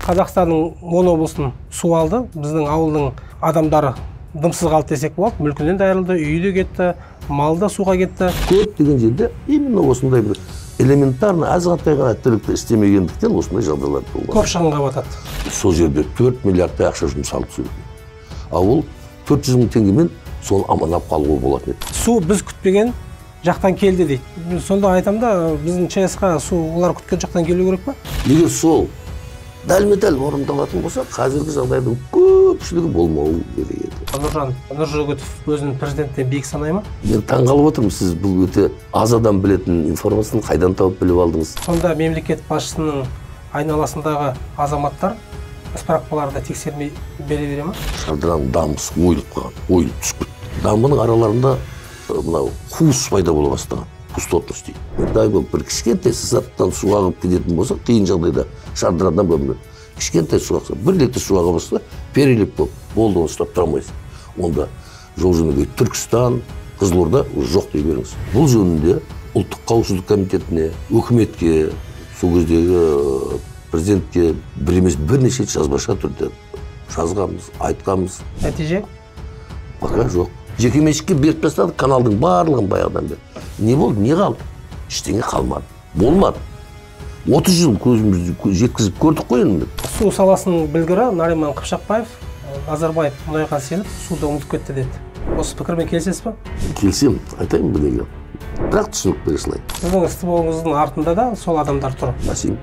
Қазақстанның 10 облысын су алды. Біздің ауылдың адамдары дымсыз қалды десек болады. Мүлкінен де айырылды, үйі де кетті, малы да суға кетті. Көп деген жерде именно осындай бір элементарно азғантай ғана тірлікті істемегендіктен осындай жағдайлар болды. Көп шығынға батады. Сол жерде 4 миллиардтай ақша жұмсалды сол жерге. Ал ол 400 мың теңгемен сол аманап қалуға болатын еді. Су біз күтпеген жақтан келді дейді. Сонда айтам да, біздің ЧС-қа су олар күткен жақтан келу керек па? Егер сол дәлме-дәл орындалатын болса, қазіргі жағдайдың көпшілігі болмауы керек еді. Нұржан Нұржігітов өзінің президенттен биік санай ма? Мен таңғалып отырмын, сіз бұл өте аз адам білетін информацияны қайдан тауып біліп алдыңыз? Сонда мемлекет басшысының айналасындағы азаматтар справкаларды тексермей бере бере ма? Шардараның дамбысы ойылып қалған, ойылып түсіп кетті. Дамбының араларында мынау қуыс пайда бола бастаған. Пустотность дейді. Дай болып бір кішкентай сызаттан су ағып кететін болса, қиын жағдайда шардарадан бөлінеді. Кішкентай су ағса, бір литр су ағып болса, перелеп болып, болды оны ұстап тұра алмайсыз. Онда жол жөнекей Түркістан, Қызылорда жоқ дей беріңіз. Бұл жөнінде ұлттық қауіпсіздік комитетіне, үкіметке, сол кездегі президентке бір емес бірнеше жазбаша түрде жазғанбыз, айтқанбыз. Нәтиже? Пока жоқ. Жекеменшікке беріп тастадық, каналдың барлығын баяғыдан бері. Не болды, не қалды? Ештеңе қалмады. Болмады. 30 жыл көзімізді жеткізіп көрдік қой енді. Су саласының білгірі Нариман Қыпшақбаев, Назарбаев мұнайға сеніп, суды ұмытып кетті деді. Осы пікірмен келісесіз ба? Келісемін, айтайын ба деген. Бірақ түсінік бере салайын. Сіздің столыңыздың артында да сол адамдар тұр. Насим,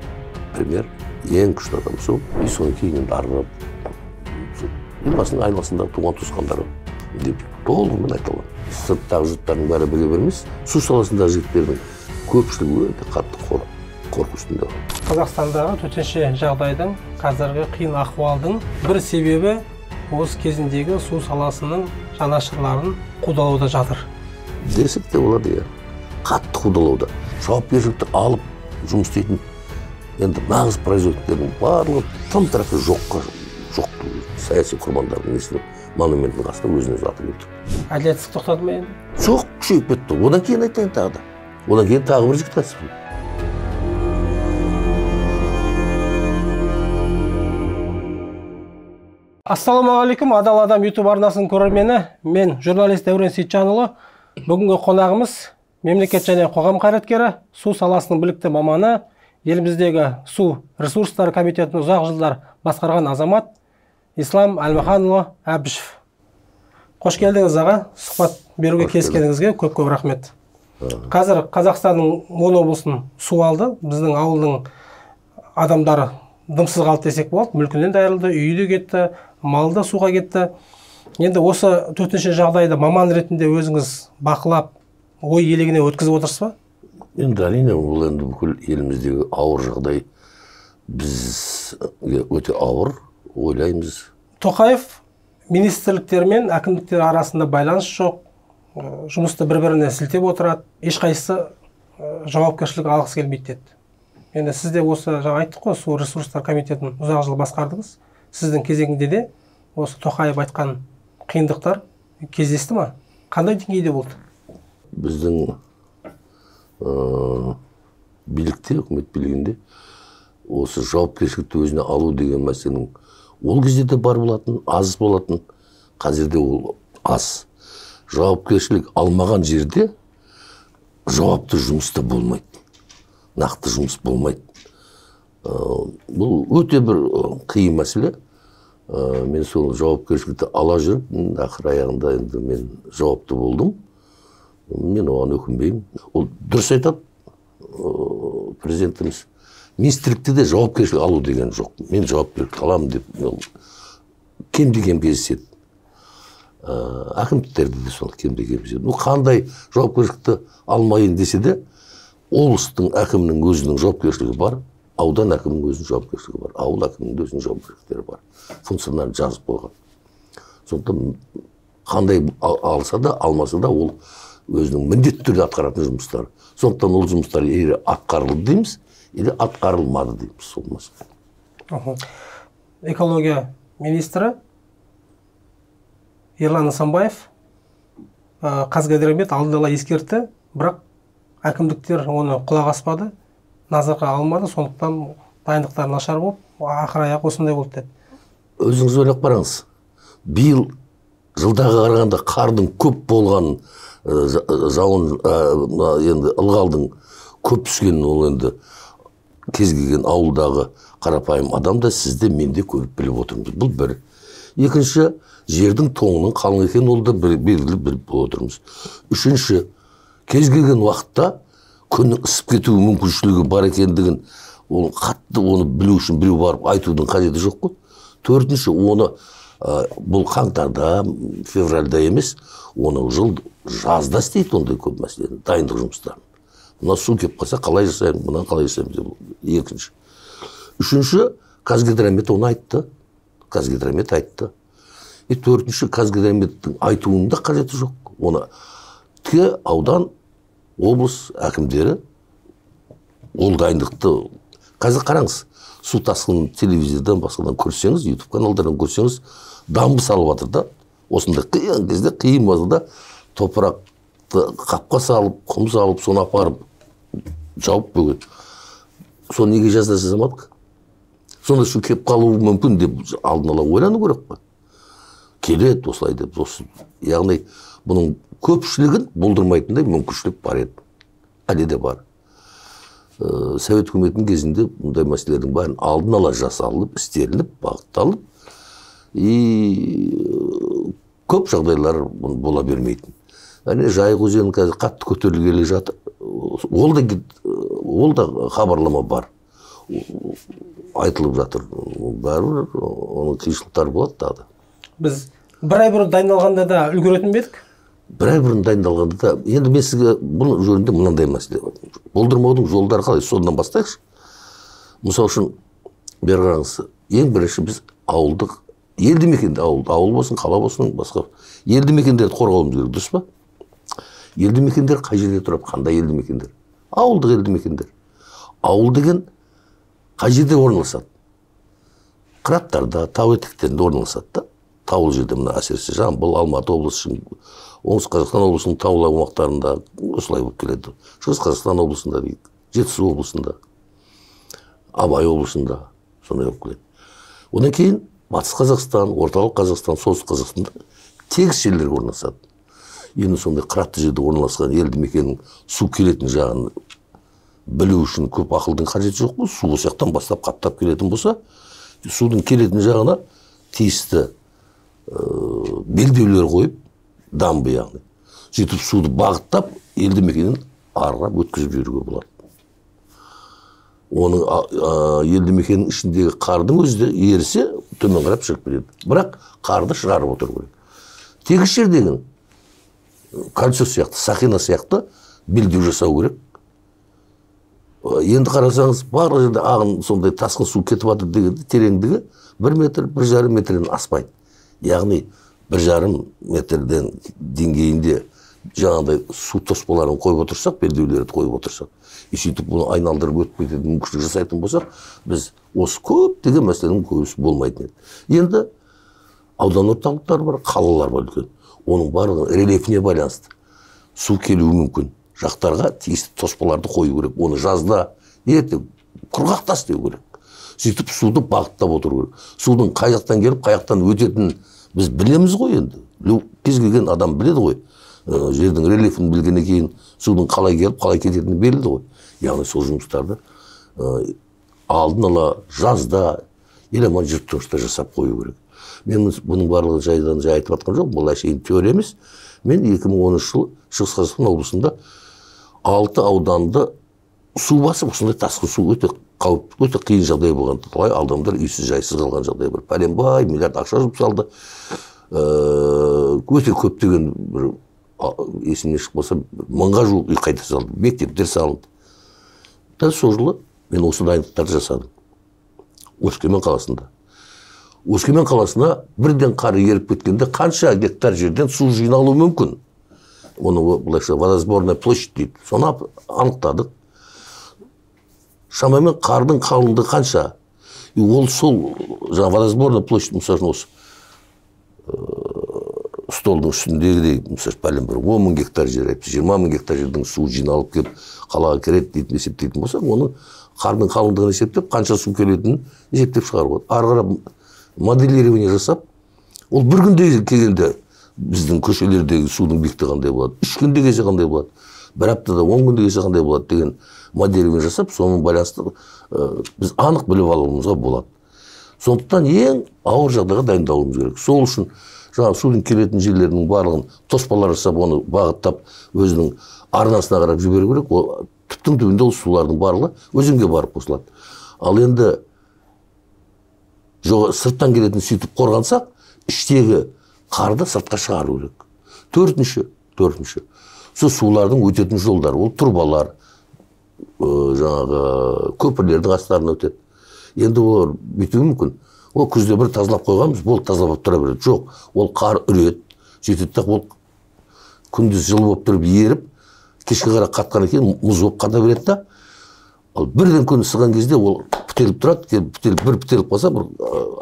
премьер, ең күшті адам сол. И содан кейін арғы елбасының айналасындағы туған туысқандары деп толығымен айта аламын. Сырттағы жұрттардың бәрі біле бермес. Су саласындағы жігіттердің көпшілігі өте қатты қорқыныштында. Қазақстандағы төтенше жағдайдың, қазіргі қиын ахуалдың бір себебі осы кезіндегі су саласының жанашырларын қудалауда жатыр. Десек те болады, иә. Қатты қудалауда. Жауапкершілікті алып жұмыс істейтін енді нағыз производителердің барлығы тым-тырақы жоқ саяси құрбандардың несіне монументтің қасында өзіне аты келді. Әділетсіздік тоқтады ма енді? Жоқ, күшейіп кетті. Одан кейін айтайын тағы да. Одан кейін тағы бір жігіт айтсын. Ассалаумағалейкум, Адал Адам YouTube арнасының көрермені. Мен журналист Дәурен Сейтжанұлы. Бүгінгі қонағымыз мемлекет және қоғам қайраткері, су саласының білікті маманы, еліміздегі су ресурстары комитетін ұзақ жылдар басқарған азамат Ислам Әлмаханұлы Әбішев. Қош келдіңіз аға, сұхбат беруге келіскеніңізге көп-көп рахмет. Қазір Қазақстанның 10 облысын су алды. Біздің ауылдың адамдары дымсыз қалды десек болады. Мүлкінен де айырылды, үйі де кетті, малы да суға кетті. Енді осы төтенше жағдайда маман ретінде өзіңіз бақылап, ой елегіне өткізіп отырсыз ба? Енді әрине, ол енді бүкіл еліміздегі ауыр жағдай бізге өте ауыр ойлаймыз. Тоқаев министрліктер мен әкімдіктер арасында байланыс жоқ, жұмысты бір-біріне сілтеп отырады, ешқайсысы жауапкершілік алғысы келмейді деді. Енді сіз де осы жаңа айттық қой, су ресурстар комитетін ұзақ жыл басқардыңыз. Сіздің кезегінде де осы Тоқаев айтқан қиындықтар кездесті ма? Қандай деңгейде болды? Біздің билікте, үкімет билігінде осы жауапкершілікті өзіне алу деген мәселенің ол кезде де бар болатын, аз болатын, қазірде ол аз. Жауапкершілік алмаған жерде жауапты жұмыста болмайды. Нақты жұмыс болмайды. Бұл өте бір қиын мәселе. Мен сол жауапкершілікті ала жүріп, ақыр аяғында енді мен жауапты болдым. Мен оған өкінбеймін. Ол дұрыс айтады президентіміз. Министрлікте де жауапкершілік алу деген жоқ. Мен жауапкершілік аламын деп кем-де-кем кездеседі. Әкімдіктерде де сол кем-де-кем кездеседі. Қандай жауапкершілікті алмайын десе де, облыстың әкімінің өзінің жауапкершілігі бар, аудан әкімінің өзінің жауапкершілігі бар, ауыл әкімінің өзінің жауапкершіліктері бар. Функционарын жазып қойған. Сондықтан қандай алса да, алмаса да ол өзінің міндетті түрде атқаратын жұмыстары. Сондықтан ол жұмыстар или атқарылды дейміз, или атқарылмады дейміз. Солмас. Экология министрі Ерлан Нысанбаев Қазгидромет алдын ала ескертті, бірақ әкімдіктер оны құлақ аспады, назарға алмады, сондықтан дайындықтар нашар болып, ақыр аяқ осындай болды деді. Өзіңіз ойлап қараңыз. Биыл жылдағы қарағанда қардың көп болған, жауын енді ылғалдың көп түскенін ол енді кез келген ауылдағы қарапайым адам да сізде менде көріп біліп отырмыз. Бұл бір. Екінші, жердің тоңының қалың екенін ол да белгілі біліп отырмыз. Үшінші, кез келген уақытта күннің ысып кетуі мүмкіншілігі бар екендігін ол қатты оны білу үшін біреу барып айтудың қажеті жоқ қой. Төртінші, оны бұл қаңтарда, февральда емес, оны жыл жазда істейді ондай көп мәселені, дайындық жұмыстарын. Мына су кеп қалса, қалай жасаймыз, мына қалай жасаймыз деп. Екінші. Үшінші, Қазгидромет оны айтты. Қазгидромет айтты. Төртінші, Қазгидрометтің айтуында қажеті жоқ. Оны аудан, облыс әкімдері ол дайындықты. Қазір қараңыз, су тасқынын телевизордан басқадан көрсеңіз, YouTube каналдардан көрсеңіз, дамбы салып жатыр да. Осындай қиын кезде, қиын уақытта топырақты қапқа салып, құм салып, соны апарып жауып бөгет. Соны неге жазда жасамадық? Сонда су кеп қалуы мүмкін деп алдын ала ойлану керек қой. Келеді осылай деп. Яғни бұның көпшілігін болдырмайтындай мүмкіншілік бар еді. Әлі де бар. Совет үкіметінің кезінде бұндай мәселелердің бәрін алдын ала жасалып, істелініп, бағытталып, көп жағдайлар бола бермейтін. Жайық өзенінің қазір қатты көтерілгелі жатыр. Ол да хабарлама бар. Айтылып жатыр. Бәрі оның қиыншылықтары болады тағы. Біз бір ай бұрын дайындалғанда да үлгеретін бе едік? Бір ай бұрын дайындалғанда да, енді мен сізге бұл жөнінде мынандай мәселе бар. Болдырмаудың жолдары қалай? Содан бастайықшы. Мысал үшін, бері қараңыз, ең бірінші біз ауылдық, елді мекенде, ауыл болсын, қала болсын, басқа елді мекендерді қорғауымыз керек, дұрыс па? Елді мекендер қай жерде тұрады, қандай елді мекендер? Ауылдық елді мекендер. Ауыл деген қай жерде орналасады? Қыраттарда, тау етектерінде орналасады да. Таулы жерде мына әсіресе Жамбыл, Алматы облысы, Оңтүстік Қазақстан облысының таулы аумақтарында осылай болып келеді. Шығыс Қазақстан облысында дейді, Жетісу облысында, Абай облысында сондай болып келеді. Одан кейін Батыс Қазақстан, Орталық Қазақстан, Солтүстік Қазақстанда тегіс жерлерге орналасады. Енді сондай қыратты жерде орналасқан елді мекеннің су келетін жағын білу үшін көп ақылдың қажеті жоқ қой. Су осы жақтан бастап қаптап келетін болса, судың келетін жағына тиісті белдеулер қойып, дамбы яғни. Сөйтіп суды бағыттап, елді мекенін арғап өткізіп жүруге болады. Оның елді мекеннің ішіндегі қардың өзі де ерісе, төмен қарап шығып келеді. Бірақ қарды шығарып отыру керек. Тегіс жер деген кольцо сияқты, сақина сияқты белдеу жасау керек. Енді қарасаңыз, барлық жерде ағын сондай тасқын су кетіп жатыр дегенде тереңдігі 1 метр, 1,5 метрден аспайды. Яғни 1,5 метрден деңгейінде жаңағыдай су тоспаларын қойып отырсақ, белдеулерді қойып отырсақ, сөйтіп бұны айналдырып өтіп кететін мүмкіншілік жасайтын болсақ, біз осы көп деген мәселенің көбісі болмайтын еді. Енді аудан орталықтары бар, қалалар бар үлкен. Оның барлығы рельефіне байланысты су келуі мүмкін. Жақтарға тиісті тоспаларды қою керек. Оны жазда ерте құрғақ тас деу керек. Сөйтіп суды бағыттап отыру керек. Судың қай жақтан келіп, қай жақтан өтетінін біз білеміз ғой енді. Кез келген адам біледі ғой. Жердің рельефін білгеннен кейін судың қалай келіп, қалай кететінін белгілі ғой. Яғни сол жұмыстарды алдын ала жазда еламан жұрттығышта жасап қою керек. Мен бұның барлығы жайдан жай айтып жатқан жоқ, бұл әшейін теория емес. Мен 2013 жылы Шығыс Қазақстан облысында 6 ауданды су басып, осындай тасқын су өте қауіп, өте қиын жағдай болған. Талай адамдар үйсіз жайсыз қалған жағдай бар. Пәленбай миллиард ақша жұмсалды. Өте көптеген бір есімнен шықпаса 1000-ға жуық үй қайта салынды, мектептер салынды. Дәл сол жылы мен осы дайындықтарды жасадым. Өскемен қаласында. Өскемен қаласына бірден қар еріп кеткенде қанша гектар жерден су жиналуы мүмкін. Оны былайша водосборная площадь дейді. Соны анықтадық. Шамамен қардың қалыңдығы қанша? Ол сол водосборная площадь, мысалы осы столдың үстіндегідей, мысалы пәлен бір 10 000 гектар жер, 20 000 гектар жердің су жиналып келіп қалаға кереді дейтін есептейтін болсақ, оның қардың қалыңдығын есептеп, қанша су келетінін есептеп шығаруға. Ары қарап моделирование жасап, ол бір күнде келгенде біздің көшелердегі судың биіктігі қандай болады, 3 күнде келсе қандай болады, бір аптада 10 күнде келсе қандай болады деген моделирование жасап, соның байланысты біз анық біліп алуымызға болады. Сондықтан ең ауыр жағдайға дайындалуымыз керек. Сол үшін жаңағы судың келетін жерлерінің барлығын тоспалар жасап, оны бағыттап, өзінің арнасына қарап жіберу керек. Ол түптің түбінде ол сулардың барлығы өзенге барып қосылады. Ал енді сырттан келетін сөйтіп қорғансақ, іштегі қарды сыртқа шығару керек. Төртінші. Сол сулардың өтетін жолдар, ол тұрбалар, жаңағы көпірлердің астарына өтеді. Енді олар бүйтуі мүмкін. Ол күзде бір тазалап қойғанбыз, бол тазалап тұра береді. Жоқ, ол қар үреді, жетеді, ол күндіз жылы болып тұрып еріп, кешке қарай қатқан екен, мұз болып қата береді да. Ал бірден күн ысыған кезде ол бітеліп тұрады, бір бітеліп қалса, бір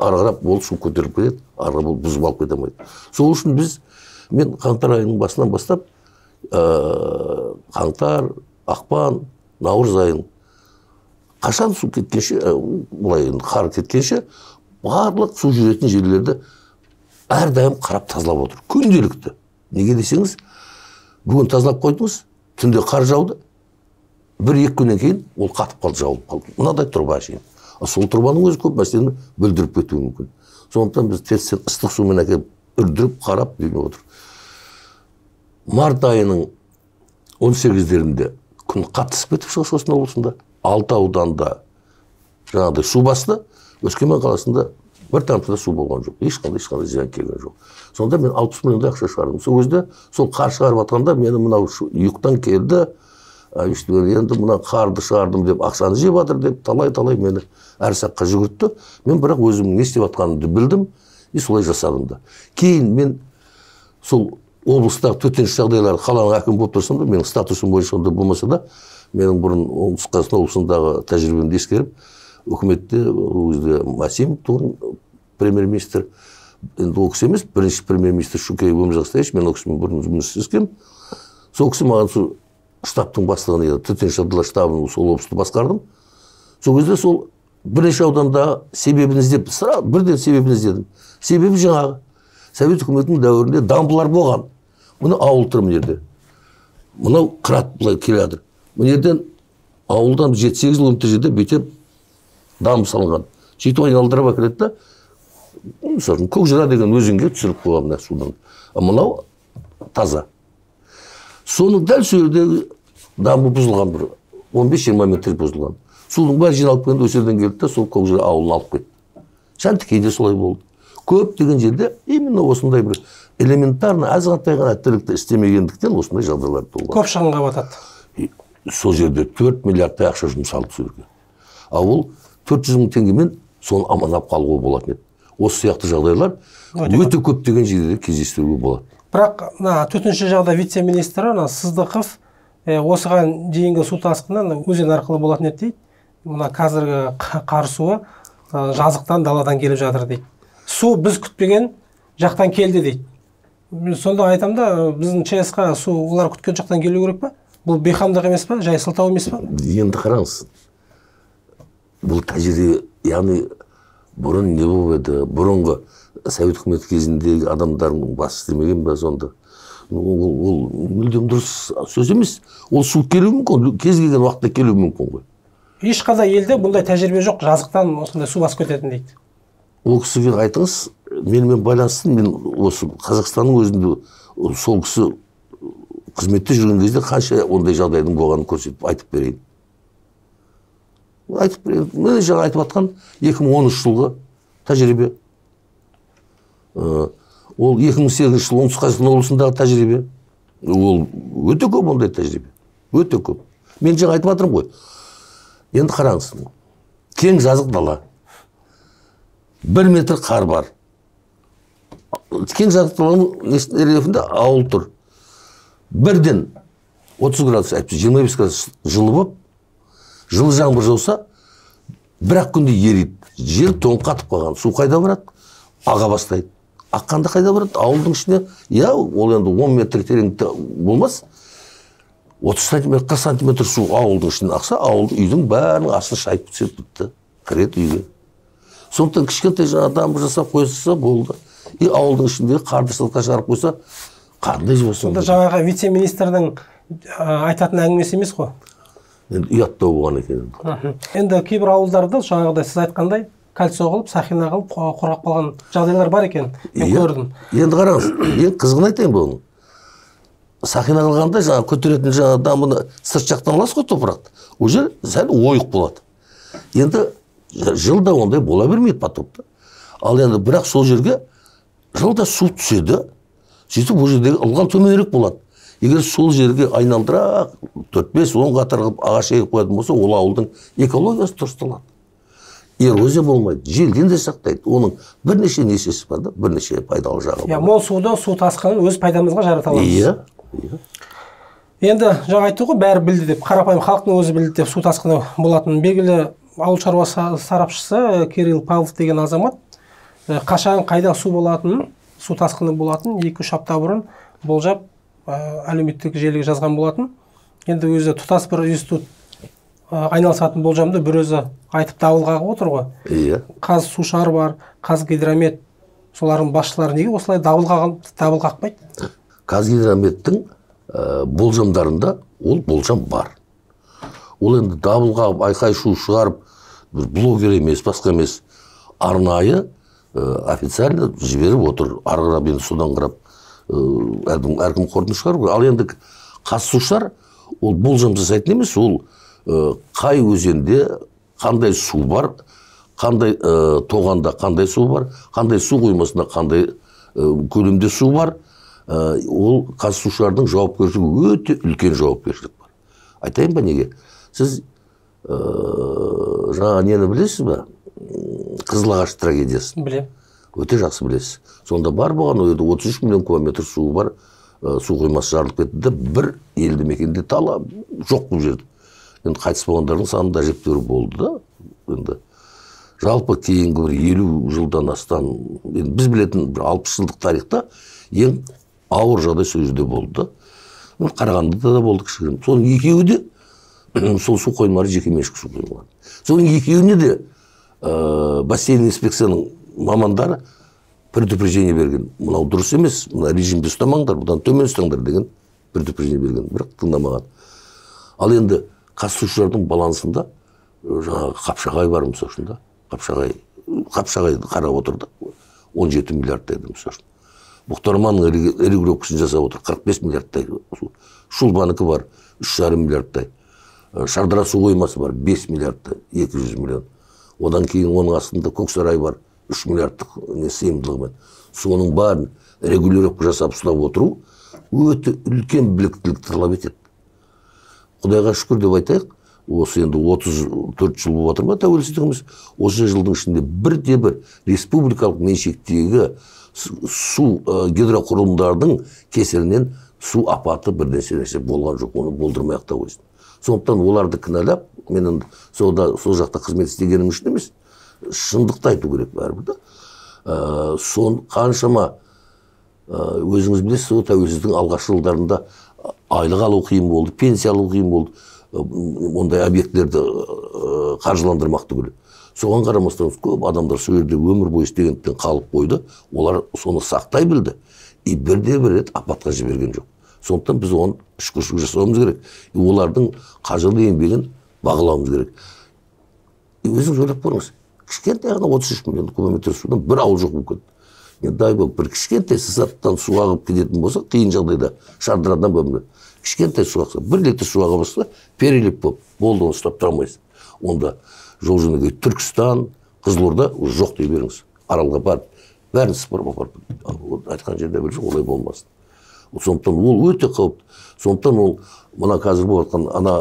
ары қарап ол су көтеріліп кетеді, ары қарап ол бұзып алып кете алмайды. Сол үшін мен қаңтар айының басынан бастап, қаңтар, ақпан, наурыз айын қашан су кеткенше, бұлай қар кеткенше, барлық су жүретін жерлерді әрдайым қарап тазалап отыр. Күнделікті. Неге десеңіз, бүгін тазалап қойдыңыз, түнде қар жауды, 1-2 күннен кейін ол қатып қалды, жауып қалды. Мынадай тұрба ашайын. Сол тұрбаның өзі көп мәселені бүлдіріп кетуі мүмкін. Сондықтан біз тестен ыстық сумен әкеліп үрдіріп, қарап дейін отыр. Март айының 18-дерінде күн қатысып кетіп Шығыс Қазақстан облысында, 6 ауданда жаңағыдай су басты, Өскемен қаласында бір тамшы да су болған жоқ. Ешқандай зиян келген жоқ. Сонда мен 60 миллиондай ақша шығардым. Сол кезде сол қар шығарып атқанда мені мынау ұйықтан келді, енді мына қарды шығардым деп ақшаны жеп жатыр деп талай мені әр саққа жүгіртті. Мен бірақ өзімнің не істеп жатқанымды білдім и солай жасадым да. Кейін мен сол облыстағы төтенше жағдайлар қаланың әкімі болып тұрсам да, менің статусым бойынша онда болмаса да, менің бұрын оңтүстік Қазақстан облысындағы тәжірибемді ескеріп, үкіметте Масимов премьер-министр, енді ол кісі емес, бірінші премьер-министр Шукеев Өмірзақстаевич, мен ол кісімен бұрын жұмыс істескем. Сол кісі маған сол штабтың бастығын еді, төтенше жағдайлар штабын сол облысты басқардым. Сол кезде сол бірінші ауданда себебін іздеп, бірден себебін іздедім. Себебі жаңағы Совет үкіметінің дәуірінде дамбылар болған. Мұны ауыл тұр мына жерде. Мынау қырат былай келеді. Мына жерден ауылдан 7-8 километр жерде бүйтіп дамбы салынған. Сөйтіп айналдырып әкеледі да, мысалы Көкжыра деген өзенге түсіріп қойған мына судан. Мынау таза. Соның дәл сол жердегі дамбы бұзылған, бір 15-20 метр бұзылған. Судың бәрі жиналып келгенде осы жерден келді да, сол Көкжыра ауылын алып кетті. Шәнтікейде солай болды. Көп деген жерде именно осындай бір элементарно азғантай ғана тірлікті істемегендіктен осындай жағдайлар туылған. Көп шығынға батады. Сол жерде 4 миллиардтай ақша жұмсалды сол жерге. Ал ол 400 мың теңгемен соны аманап қалуға болатын еді. Осы сияқты жағдайлар өте көп деген жерде кездестіруге болады. Бірақ төтенше жағдай вице-министрі Сыздықов осыған дейінгі су тасқыны өзен арқылы болатын еді дейді. Мына қазіргі қар суы жазықтан, даладан келіп жатыр дейді. Су біз күтпеген жақтан келді дейді. Сонда айтам да, біздің ЧС-қа су олар күткен жақтан келу керек па? Бұл бейқамдық емес па? Жай сылтау емес па? Енді қараңыз. Бұл тәжірибе, яғни бұрын не болып еді? Бұрынғы Совет үкіметі кезіндегі адамдардың басы істемеген бе сонда? Ол мүлдем дұрыс сөз емес. Ол су келуі мүмкін, кез келген уақытта келуі мүмкін ғой. Ешқандай елде бұндай тәжірибе жоқ, жазықтан осындай су басып кететін дейді. Ол кісіге айтыңыз, менімен байланысты, мен осы Қазақстанның өзінде сол кісі қызметте жүрген кезде қанша ондай жағдайдың болғанын көрсетіп айтып берейін. Мен жаңа айтып атқан 2013 жылғы тәжірибе. Ол 2008 жыл оңтүстік Қазақстан облысындағы тәжірибе. Ол өте көп ондай тәжірибе. Өте көп. Мен жаңа айтып атырмын ғой. Енді қараңыз. Кең жазық дала. 1 метр қар бар. Кең жазық даланың рельефінде ауыл тұр. Бірден 30 градус, 25 градус жылы болып, жылы жаңбыр жауса, бір-ақ күнде ерейді. Жер тоң қатып қалған. Су қайда барады? Аға бастайды. Аққанда қайда барады? Ауылдың ішіне, ол енді 10 метр тереңдікте болмас. 30 сантиметр, 40 сантиметр су ауылдың ішінен ақса, үйдің бәрінің астын шайып түсіп бітті. Кіреді үйге. Сондықтан кішкентай жаңа дамбы жасап қойса болды. И ауылдың ішіндегі қарды сыртқа шығарып қойса, қандай болсын. Сонда жаңағы вице-министрдің айтатын әңгімесі емес қой. Енді ұяттау болған екен. Енді кейбір ауылдарда жаңағыдай сіз айтқандай кальцио қылып, сақина қылып құрғап қалған жағдайлар бар екен. Мен көрдім. Енді қараңыз, ең қызығын айтайын бұның. Сақина қылғанда жаңа көтеретін жаңа дамбыны сырт жақтан аласыз ғой топырақты. Ол жер сәл ойық болады. Енді жылда ондай бола бермейді потопта. Ал енді бірақ сол жерге жылда су түседі. Сөйтіп ол жердегі ылғал төменірек болады. Егер сол жерге айналдырақ 4-5-10 қатар қылып ағаш егіп қоятын болса, ол ауылдың экологиясы дұрысталады. Эрозия болмайды, желден де сақтайды. Оның бірнеше несесі бар да, бірнеше пайдалы жағы бар. Мол суды, су тасқынын өз пайдамызға жарата аламыз. Иә. Енді жаңа айтты ғой, бәрі білді деп, қарапайым халықтың өзі білді деп су тасқыны болатын. Белгілі ауыл шаруасы сарапшысы Кирилл Павлов деген азамат қашан қайда су болатынын, су тасқыны болатын 2-3 апта бұрын болжап әлеуметтік желіге жазған болатын. Енді өзі тұтас бір институт айналысатын болжамды бір өзі айтып дабыл қағып отыр ғой. Иә. Қазсушар бар, Қазгидромет, солардың басшылары неге осылай дабыл қақпайды? Қазгидрометтің болжамдарында ол болжам бар. Ол енді дабыл қағып, айқай шу шығарып, блогер емес, басқа емес, арнайы официально жіберіп отыр. Арғырап енді содан қарап әркім қорытынды шығару. Ал енді Қазсушар ол болжам жасайтын емес, ол қай өзенде қандай су бар, қандай тоғанда қандай су бар, қандай су қоймасында қандай көлемде су бар, ол Қазсушардың жауапкершілігі өте үлкен жауапкершілік бар. Айтайын ба неге? Сіз жаңа нені білесіз ба? Қызылағаш трагедиясын. Білем. Өте жақсы білесіз. Сонда бар болған ойда 33 миллион километр су бар, су қоймасы жарылып кетті де бір елді мекенде тала жоқ бұл жерде. Енді қайтыс болғандардың саны да әжептәуір болды да. Енді жалпы кейінгі бір 50 жылдан астам, біз білетін 60 жылдық тарихта ең ауыр жағдай сол жерде болды да. Қарағандыда да болды кішігірім. Соның екеуі де сол су қоймалары жекеменшік су қоймалары. Соның екеуіне де бассейн инспекцияның мамандары предупреждение берген. Мынау дұрыс емес, мына режимді ұстамаңдар, бұдан төмен ұстаңдар деген предупреждение берген, бірақ тыңдамаған. Ал енді Қазсушардың балансында жаңағы Қапшағай бар мысал үшін да. Қапшағайды қарап отырды. 17 миллиардтай мысал үшін. Бұқтарманның регулировкасын жасап отыр, 45 миллиардтай. Шулбаныкі бар, 3,5 миллиардтай. Шардара су қоймасы бар, 5 миллиардтай, 200 миллион. Одан кейін оның астында Көксарай бар, 3 миллиардтық сыйымдылығымен. Соның барын регулировка жасап ұстап отыру өте үлкен біліктілікті талап етеді. Құдайға шүкір деп айтайық, осы енді 34 жыл болып жатыр ма тәуелсіздігіміз, осы жылдың ішінде бірде-бір республикалық меншіктегі су гидроқұрылымдардың кесірінен су апаты бірнеше болған жоқ, оны болдырмай та қойсын. Сондықтан оларды кінәлап, мен сол жақта қызмет істегенім үшін емес, шындықты айту керек бәрібір да. Сон қаншама өзіңіз білесіз, сол тәуелсіздің алғашқы жылдарында айлық алу қиын болды, пенсия алу қиын болды, ондай объектілерді қаржыландырмақ түгілі. Соған қарамастан көп адамдар сол жерде өмір бойы істегендіктен қалып қойды, олар соны сақтай білді, и бірде-бір рет апатқа жіберген жоқ. Сондықтан біз оған шүкіршілік жасауымыз керек, олардың қажырлы еңбегін бағалауымыз керек. Өзіңіз ойлап көріңіз, кішкентай ғана 33 миллион километр судан бір ауыл жоқ мүмкін. Дай болып бір кішкентай сызаттан су ағып кететін болса, қиын жағдайда Шардарадан бөлінді. Кішкентай су ағса, бір литр су ағып болса, перелеп болып, болды, оны ұстап тұра алмайсыз. Онда жол жөнекей Түркістан, Қызылорда жоқ дей беріңіз. Аралға барып, бәрін сыпырып апарып, айтқан жерде білші олай болмасын. Сондықтан ол өте қауіпті. Сондықтан ол мына қазір болып жатқан ана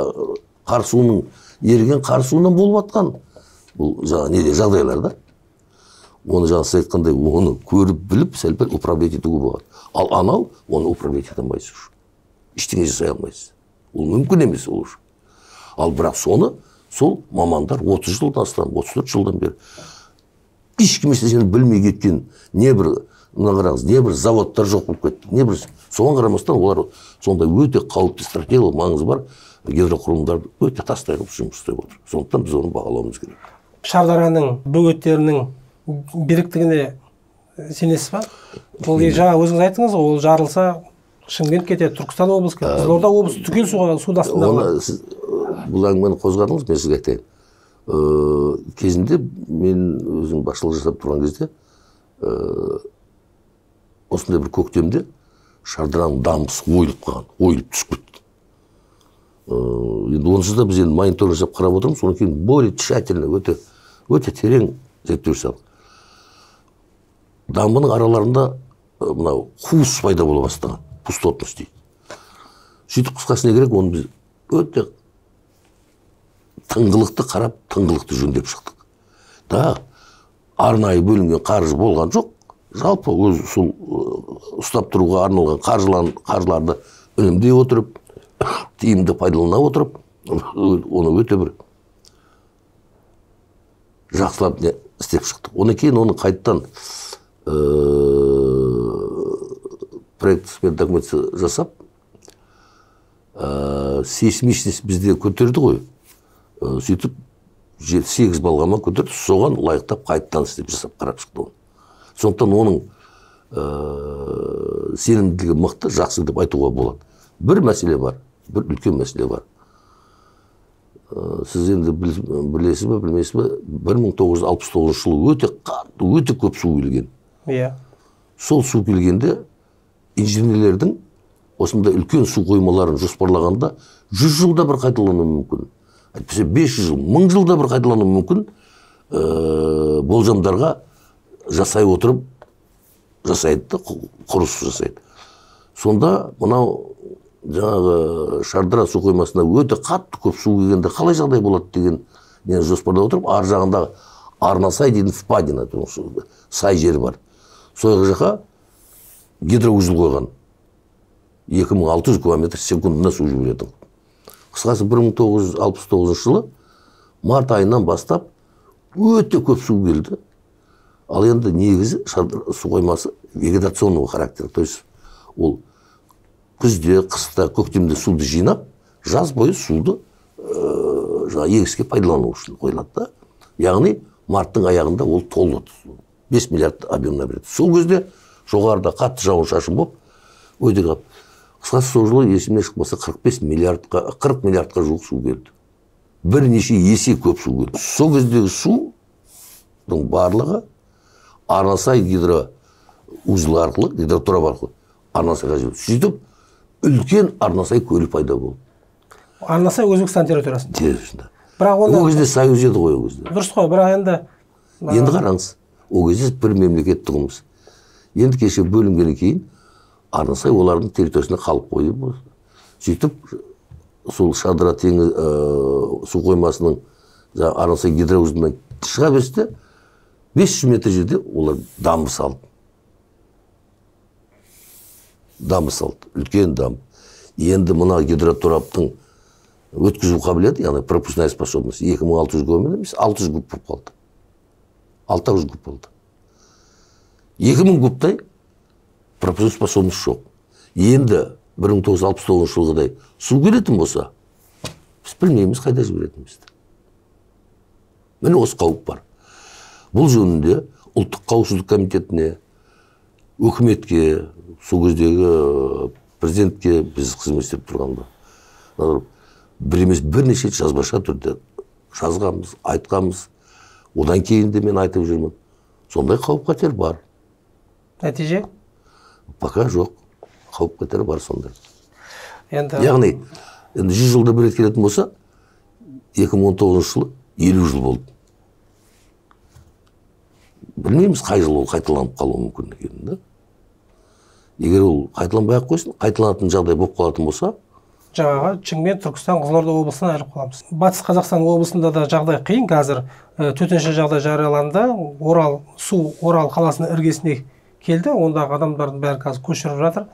қар суының еріген қар суынан болып жатқан бұл жағдайлар да. Оны жаңа сіз айтқандай, оны көріп біліп, сәл-пәл управлять етуге болады. Ал анау, оны управлять ете алмайсыз. Ештеңе жасай алмайсыз. Ол мүмкін емес ол үшін. Ал бірақ соны, сол мамандар 30 жылдан астам, 34 жылдан бері ешкім ештеңені білмей кеткен, не бір, мына қараңыз, не бір заводтар жоқ болып кетті, не бір, соған қарамастан олар сондай өте қауіпті стратегиялық маңызы бар гидроқұрылымдарды өте тастай қылып жұмыс істеп отыр. Сондықтан біз оны бағалауымыз керек. Шардараның бөгеттерінің беріктігіне сенесіз ба? Ол жаңа өзіңіз айттыңыз, ол жарылса Шымкент кетеді, Түркістан облысы кетеді, Қызылорда облысы түгел суда астында. Бұл әңгімені қозғадыңыз, мен сізге айтайын. Кезінде мен өзім басшылық жасап тұрған кезде осындай бір көктемде Шардараның дамбысы ойылып қалған, ойылып түсіп кетті. Енді онсыз да біз енді монитор жасап қарап отырмыз, содан кейін более тщательно, өте терең зерттеу жасадық. Дамбының араларында мынау қуыс пайда бола бастаған, пустотность дейді. Сөйтіп қысқасы не керек, оны біз өте тыңғылықты қарап, тыңғылықты жөндеп шықтық. Да, арнайы бөлінген қаржы болған жоқ. Жалпы өз сол ұстап тұруға арналған қаржыларды үнемдей отырып, тиімді пайдалана отырып, оны өте бір жақсылап істеп шықтық. Одан кейін оны қайттан проект документация жасап, сейсмичность бізде көтерді ғой. Сөйтіп 8 балғама көтерді, соған лайықтап қайттан істеп жасап қарап шықты оны. Сондықтан оның сенімділігі мықты, жақсы деп айтуға болады. Бір мәселе бар, бір үлкен мәселе бар. Сіз енді білесіз бе, білмейсіз бе, 1969 жылы өте көп су келген. Сол су келгенде инженерлердің осында үлкен су қоймаларын жоспарлағанда 100 жылда бір қайталануы мүмкін. Әйтпесе 500 жыл, 1000 жылда бір қайталануы мүмкін болжамдарға жасай отырып жасайды, құрылыс жасайды. Сонда мынау жаңағы Шардара су қоймасына өте қатты көп су келгенде қалай жағдай болады деген жоспарлап отырып, ар жағында Арнасай дейтін впадина, сай жері бар. Сол жаққа гидроузел қойған. 2600 км секундына су жіберетін. Қысқасы 1969 жылы март айынан бастап өте көп су келді. Ал енді негізі су қоймасы вегетационного характера. То есть ол күзде, қыста, көктемде суды жинап, жаз бойы суды егіске пайдалану үшін қойылады. Яғни марттың аяғында ол толды. 5 миллиард объемына береді. Сол кезде жоғарыда қатты жауын шашын болып, өте қап. Қысқасы сол жылы есімнен шықпаса 40 миллиардқа жуық су келді. Бірнеше есе көп су келді. Сол кездегі судың барлығы Арнасай гидроузелі арқылы, гидроторап арқылы Арнасайға жіберді. Сөйтіп, үлкен Арнасай көлі пайда болды. Арнасай Өзбекстан территориясында. Территориясында. Бірақ ол кезде союз еді ғой ол кезде. Дұрыс қой, бірақ енді қараңыз, ол кезде бір мемлекет тұғымыз. Енді кеше бөлінгеннен кейін Арнасай олардың территориясында қалып қойды. Сөйтіп, сол Шардара теңіз су қоймасының Арнасай гидроузелінен шыға берісте 500 метр жерде олар дамбы салды. Дамбы салды, үлкен дамбы. Енді мына гидротораптың өткізу қабілеті, яғни пропускная способность 2600 км емес, 600 куб болып қалды. 600 куб болды. 2000 кубтай пропускная способность жоқ. Енді 1969 жылғыдай су келетін болса, біз білмейміз қайда жіберетінімізді. Міне осы қауіп бар. Бұл жөнінде ұлттық қауіпсіздік комитетіне, өкіметке, сол кездегі президентке біз қызмет істеп тұрғанда бір емес бірнеше жазбаша түрде жазғанбыз, айтқанбыз. Одан кейін де мен айтып жүрмін. Сондай қауіп қатер бар. Нәтиже? Пока жоқ. Қауіп қатері бар сондай. Яғни, 100 жылда бір рет келетін болса, 2019 жылы 50 жыл болды. Білмейміз қай жыл ол қайталанып қалуы мүмкін екенін. Егер ол қайталанбай ақ қойсын, қайталанатын жағдай болып қалатын болса, жаңағы Шымкент, Түркістан, Қызылорда облысынан айырып қаламыз. Батыс Қазақстан облысында да жағдай қиын. Қазір төтенше жағдай жарияланды. Орал қаласының іргесіне келді. Ондағы адамдардың бәрі қазір көшіріп жатыр.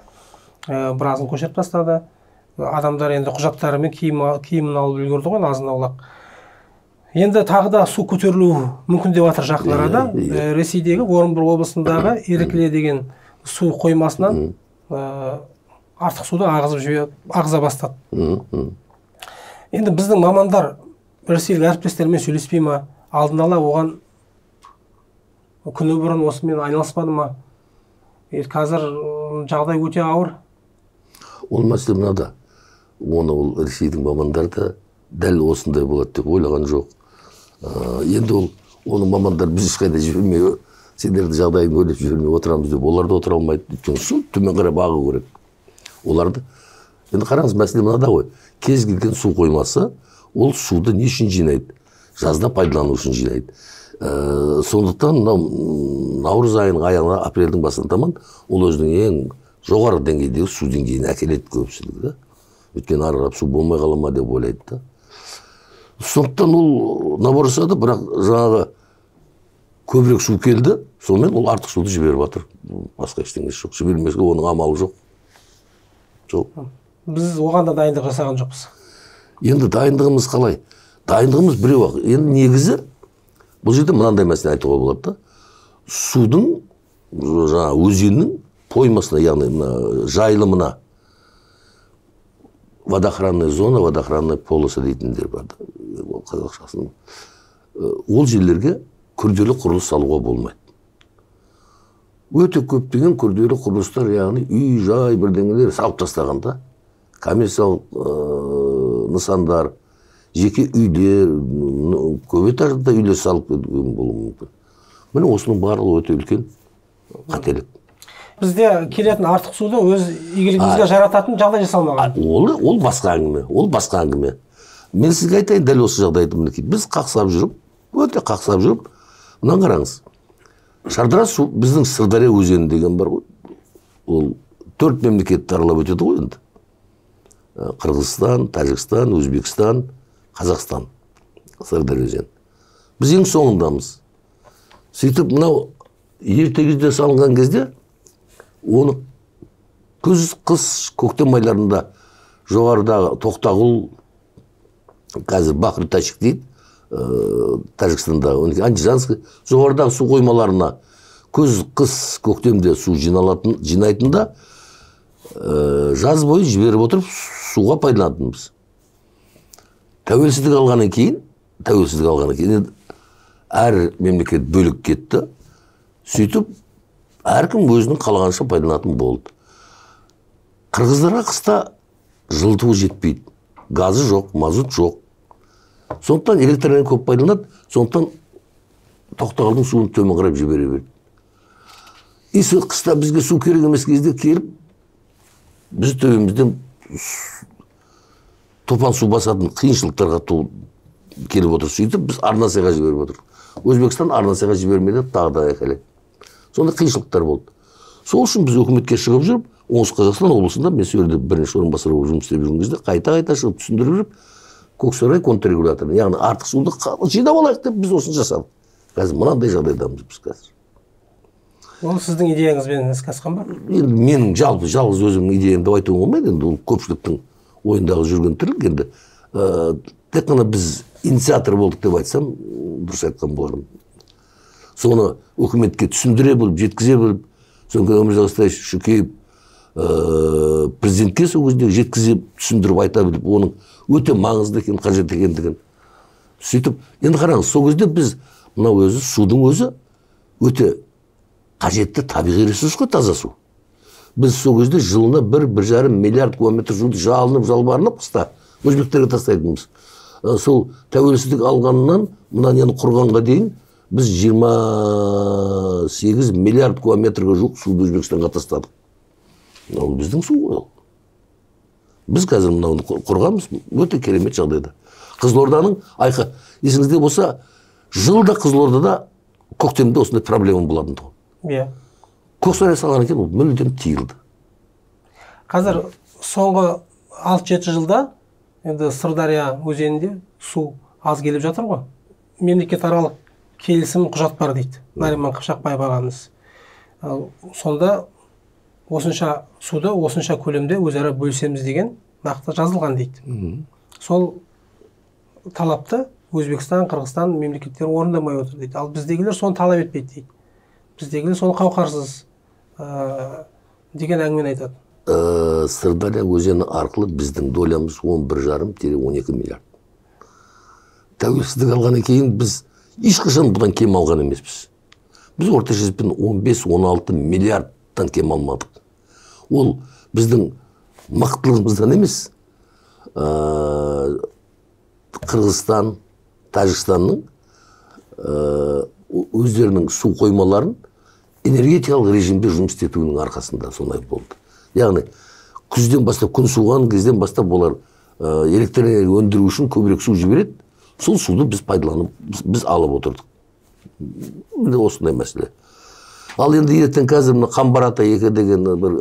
Біразын көшіріп тастады. Адамдар енді құжаттары мен киімін алып үлгерді ғой, азын аулақ. Енді тағы да су көтерілуі мүмкін деп жатыр жақындарда. Ресейдегі Орынбор облысындағы Ерекле деген су қоймасынан артық суды ағыза бастады. Енді біздің мамандар ресейлік әріптестермен сөйлеспей ма? Алдын ала оған күні бұрын осымен айналыспады ма? Қазір жағдай өте ауыр. Ол мәселе мынада. Оны ол Ресейдің мамандары да дәл осындай болады деп ойлаған жоқ. Енді оны мамандар біз ешқайда жібермей, сендерді жағдайын ойлап жібермей отырамыз деп, олар да отыра алмайды. Өйткені су төмен қарап ағу керек. Оларды енді қараңыз, мәселе мынада ғой. Кез келген су қоймасы ол суды не үшін жинайды? Жазда пайдалану үшін жинайды. Сондықтан наурыз айының аяғына, апрельдің басына таман ол өзінің ең жоғары деңгейдегі су деңгейін әкеледі көпшілігі. Өйткені ары қарап су болмай қала ма деп ойлайды да. Сондықтан ол наборысады, бірақ жаңағы көбірек су келді, сонымен ол артық суды жіберіп жатыр. Басқа ештеңесі жоқ. Жібермеске оның амалы жоқ. Жоқ. Біз оған да дайындық жасаған жоқпыз. Енді дайындығымыз қалай? Дайындығымыз біреу ақ. Енді негізі бұл жерде мынандай мәселе айтуға болады да. Судың жаңағы өзеннің поймасына, яғни жайылымына водоохранная зона, водоохранная полоса дейтіндер бар. Қазақшасын. Ол жерлерге күрделі құрылыс салуға болмайды. Өте көптеген күрделі құрылыстар, яғни үй, жай бірдеңелер салып тастағанда, коммерциялық нысандар, жеке үйлер, көп этажды үйлер салып кетуге болуы мүмкін. Міне осының барлығы өте үлкен қателік. Бізде келетін артық суды өз игілігімізге жарататын жағдай жасалмаған. Ол басқа әңгіме. Ол басқа әңгіме. Мен сізге айтайын, дәл осы жағдайды мінекей. Біз қақсап жүріп, өте қақсап жүріп, мынаны қараңыз. Шардара су біздің Сырдария өзені деген бар ғой. Ол 4 мемлекетті аралап өтеді ғой енді. Қырғызстан, Тәжікстан, Өзбекстан, Қазақстан. Сырдария өзені. Біз ең соңындамыз. Сөйтіп, мынау ерте кезде салынған кезде оны күз, қыс, көктем айларында жоғарыдағы Тоқтағұл, қазір Бақыр Ташик дейді, Тәжікстандағы, Андижанск, жоғарыдағы су қоймаларына күз, қыс, көктемде су жинайтында жаз бойы жіберіп отырып суға пайдаланатынбыз. Тәуелсіздік алғаннан кейін әр мемлекет бөлік кетті. Сөйтіп, әркім өзінің қалағанша пайдаланатын болды. Қырғыздарға қыста жылытуы жетпейді. Газы жоқ, мазут жоқ. Сондықтан электрэнергия көп пайдаланады, сондықтан Тоқтағұлдың суын төмен қарап жібере берді. Қыста бізге су керек емес кезде келіп, біз төбемізден топан су басатын қиыншылықтарға келіп отыр. Сөйтіп, біз Арнасайға жіберіп отыр. Өзбекстан Арнасайға жібермеді, тағы да әкеледі. Сонда қиыншылықтар болды. Сол үшін біз өкіметке шығып жүріп, Оңтүстік Қазақстан облысында мен сөйледі бірінші орынбасар болып жұмыс істеп жүрген кезде қайта шығып түсіндіріп жүріп, Көксарай контррегуляторы, яғни артық суды жинап алайық деп біз осыны жасадық. Қазір мынандай жағдайдамыз біз қазір. Ол сіздің идеяңызбен іске асқан ба? Енді менің жалғыз өзімнің идеям деп айтуға болмайды, енді ол көпшіліктің ойындағы жүрген тірлік. Енді тек қана біз инициатор болдық деп айтсам, дұрыс айтқан болармын. Соны өкіметке түсіндіре біліп, жеткізе біліп, соңғы Өмірзақ Естаевич Шүкеев президентке сол кезде жеткізе түсіндіріп айта біліп, оның өте маңызды екен, қажет екендігін. Сөйтіп, енді қараңыз, сол кезде біз мынау өзі судың өзі өте қажетті табиғи ресурс қой, таза су. Біз сол кезде жылына 1,5 миллиард кубометр суды жалбарынып қыста өзбектерге тастайтынбыз. Сол тәуелсіздік алғаннан мына нені құрғанға дейін біз 28 миллиард кубометрге жуық суды Өзбекстанға тастадық. Ол біздің су ғой. Біз қазір мынаны құрғанбыз, өте керемет жағдайда. Қызылорданың айқы, есіңізде болса, жылда Қызылордада көктемде осындай проблема болатын тұғын. Иә. Көксарай салған екен, ол мүлдем тиылды. Қазір соңғы 6-7 жылда енді Сырдария өзенінде су аз келіп жатыр ғой. Мемлекет аралық келісім құжат бар дейді. Нариман Қыпшақбаев ағамыз. Сонда осынша суды осынша көлемде өзара бөлісеміз деген нақты жазылған дейді. Сол талапты Өзбекстан, Қырғызстан мемлекеттері орындамай отыр дейді. Ал біздегілер соны талап етпейді дейді. Біздегілер соны қауқарсыз деген әңгімені айтады. Сырдария өзені арқылы біздің долямыз 11,5-12 миллиард. Тәуелсіздік алғаннан кейін біз ешқашан бұдан кем алған емеспіз. Біз орта есеппен 15-16 миллиардтан кем алмадық. Ол біздің мықтылығымыздан емес, Қырғызстан, Тәжікстанның өздерінің су қоймаларын энергетикалық режимде жұмыс етуінің арқасында солай болды. Яғни күзден бастап, күн суыған кезден бастап олар электр энергия өндіру үшін көбірек су жібереді. Сол суды біз пайдаланып, біз алып отырдық. Міне осындай мәселе. Ал енді ертең қазір Қамбар-Ата 2 деген бір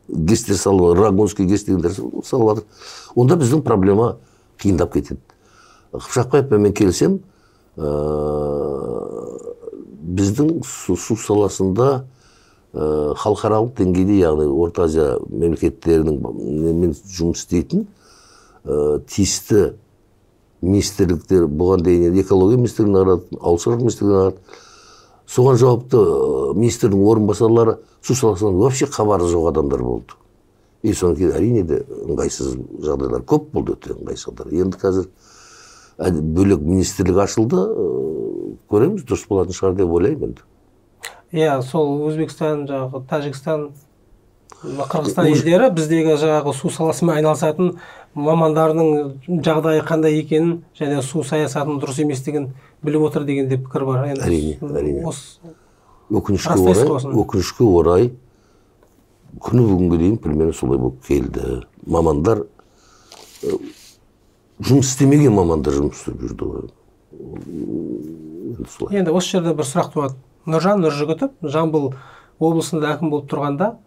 гестер салып, Рагунский гес дегендер салып жатыр. Онда біздің проблема қиындап кетеді. Қыпшақбаевпен мен келісем, біздің су саласында халықаралық деңгейде, яғни Орта Азия мемлекеттерінің жұмыс істейтін тиісті министрліктер, бұған дейін экология министрлігін ағарады, ауыл шаруашылығы министрлігін ағарады. Соған жауапты министрдің орынбасарлары су саласынан вообще хабары жоқ адамдар болды. И содан кейін әрине де ыңғайсыз жағдайлар көп болды, өте ыңғайсыздар. Енді қазір бөлек министрлік ашылды, көреміз, дұрыс болатын шығар деп ойлаймын енді. Иә, сол Өзбекстан, жаңағы Тәжікстан, Қырғызстан елдері біздегі жаңағы су саласымен айналысатын мамандарының жағдайы қандай екенін және су саясатының дұрыс еместігін біліп отыр деген де пікір бар. Әрине. Өкінішке орай күні бүгінге дейін примерно солай болып келді. Мамандар, жұмыс істемеген мамандар жұмыс істеп жүрді. Енді осы жерде бір сұрақ туады. Нұржан Нұржігітов Жамбыл облысында әкім болып тұрғанда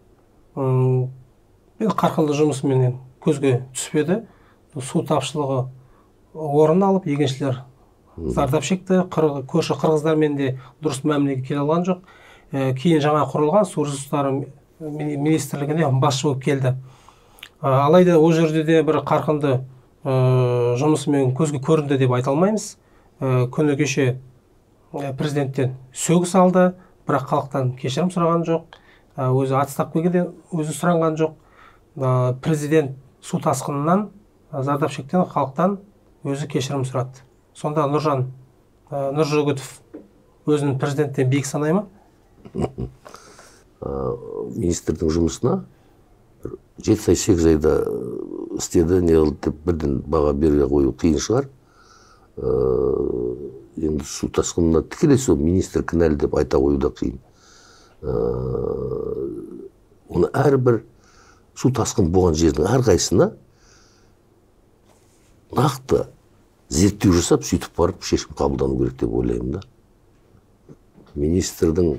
қарқынды жұмысымен көзге түспеді. Су тапшылығы орын алып, егіншілер зардап шекті. Көрші қырғыздармен де дұрыс мәмілеге келе алған жоқ. Кейін жаңа құрылған су ресурстары министрлігіне басшы болып келді. Алайда ол жерде де бір қарқынды жұмысымен көзге көрінді деп айта алмаймыз. Күні кеше президенттен сөгіс алды, бірақ халықтан кешірім сұраған жоқ. Өзі отставкаға де өзі сұранған жоқ. Президент су тасқынынан зардап шеккен халықтан өзі кешірім сұрады. Сонда Нұржан Нұржігітов өзінің президенттен биік санай ма? Министрдің жұмысына 7-8 айда істеді, не қылды деп бірден баға бере қою қиын шығар. Енді су тасқынына тікелей сол министр кінәлі деп айта қою да қиын. Оны әрбір су тасқын болған жердің әрқайсысына нақты зерттеу жасап, сөйтіп барып шешім қабылдану керек деп ойлаймын да. Министрдің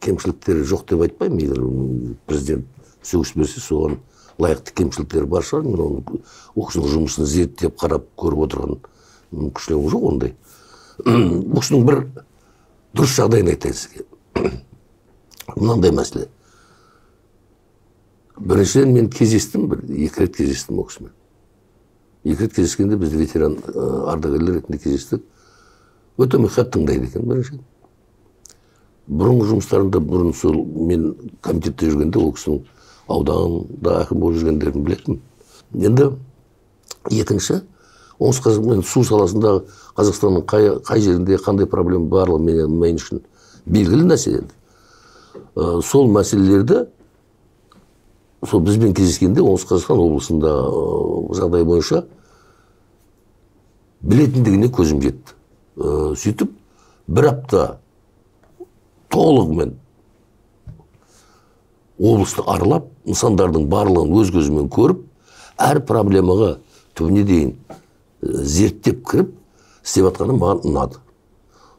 кемшіліктері жоқ деп айтпаймын. Егер президент сөгіс берсе, соған лайықты кемшіліктері бар шығар. Мен оның оқушының жұмысын зерттеп қарап көріп отырған мүмкіншілігім жоқ ондай. Оқушының бір дұрыс жағдайын айтайын сізге. Мынандай мәселе. Біріншіден мен кездестім, 2 рет кездестім оқушымен. 2 рет кездескенде біз ветеран ардагерлер ретінде кездестік. Өте мұқият тыңдайды екен біріншіден. Бұрынғы жұмыстарында, бұрын сол мен комитетте жүргенде ол кісінің ауданында әкім болып жүргендерін білетім. Енді екінші, оңтүстік су саласындағы Қазақстанның қай жерінде қандай проблема барлығы мен үшін белгілі нәрсе еді. Сол мәселелерді сол бізбен кездескенде оңтүстік Қазақстан облысында жағдай бойынша білетіндігіне көзім жетті. Сөйтіп, бір апта толығымен облысты аралап, нысандардың барлығын өз көзімен көріп, әр проблемаға түбіне дейін зерттеп кіріп, істеп атқаны маған ұнады.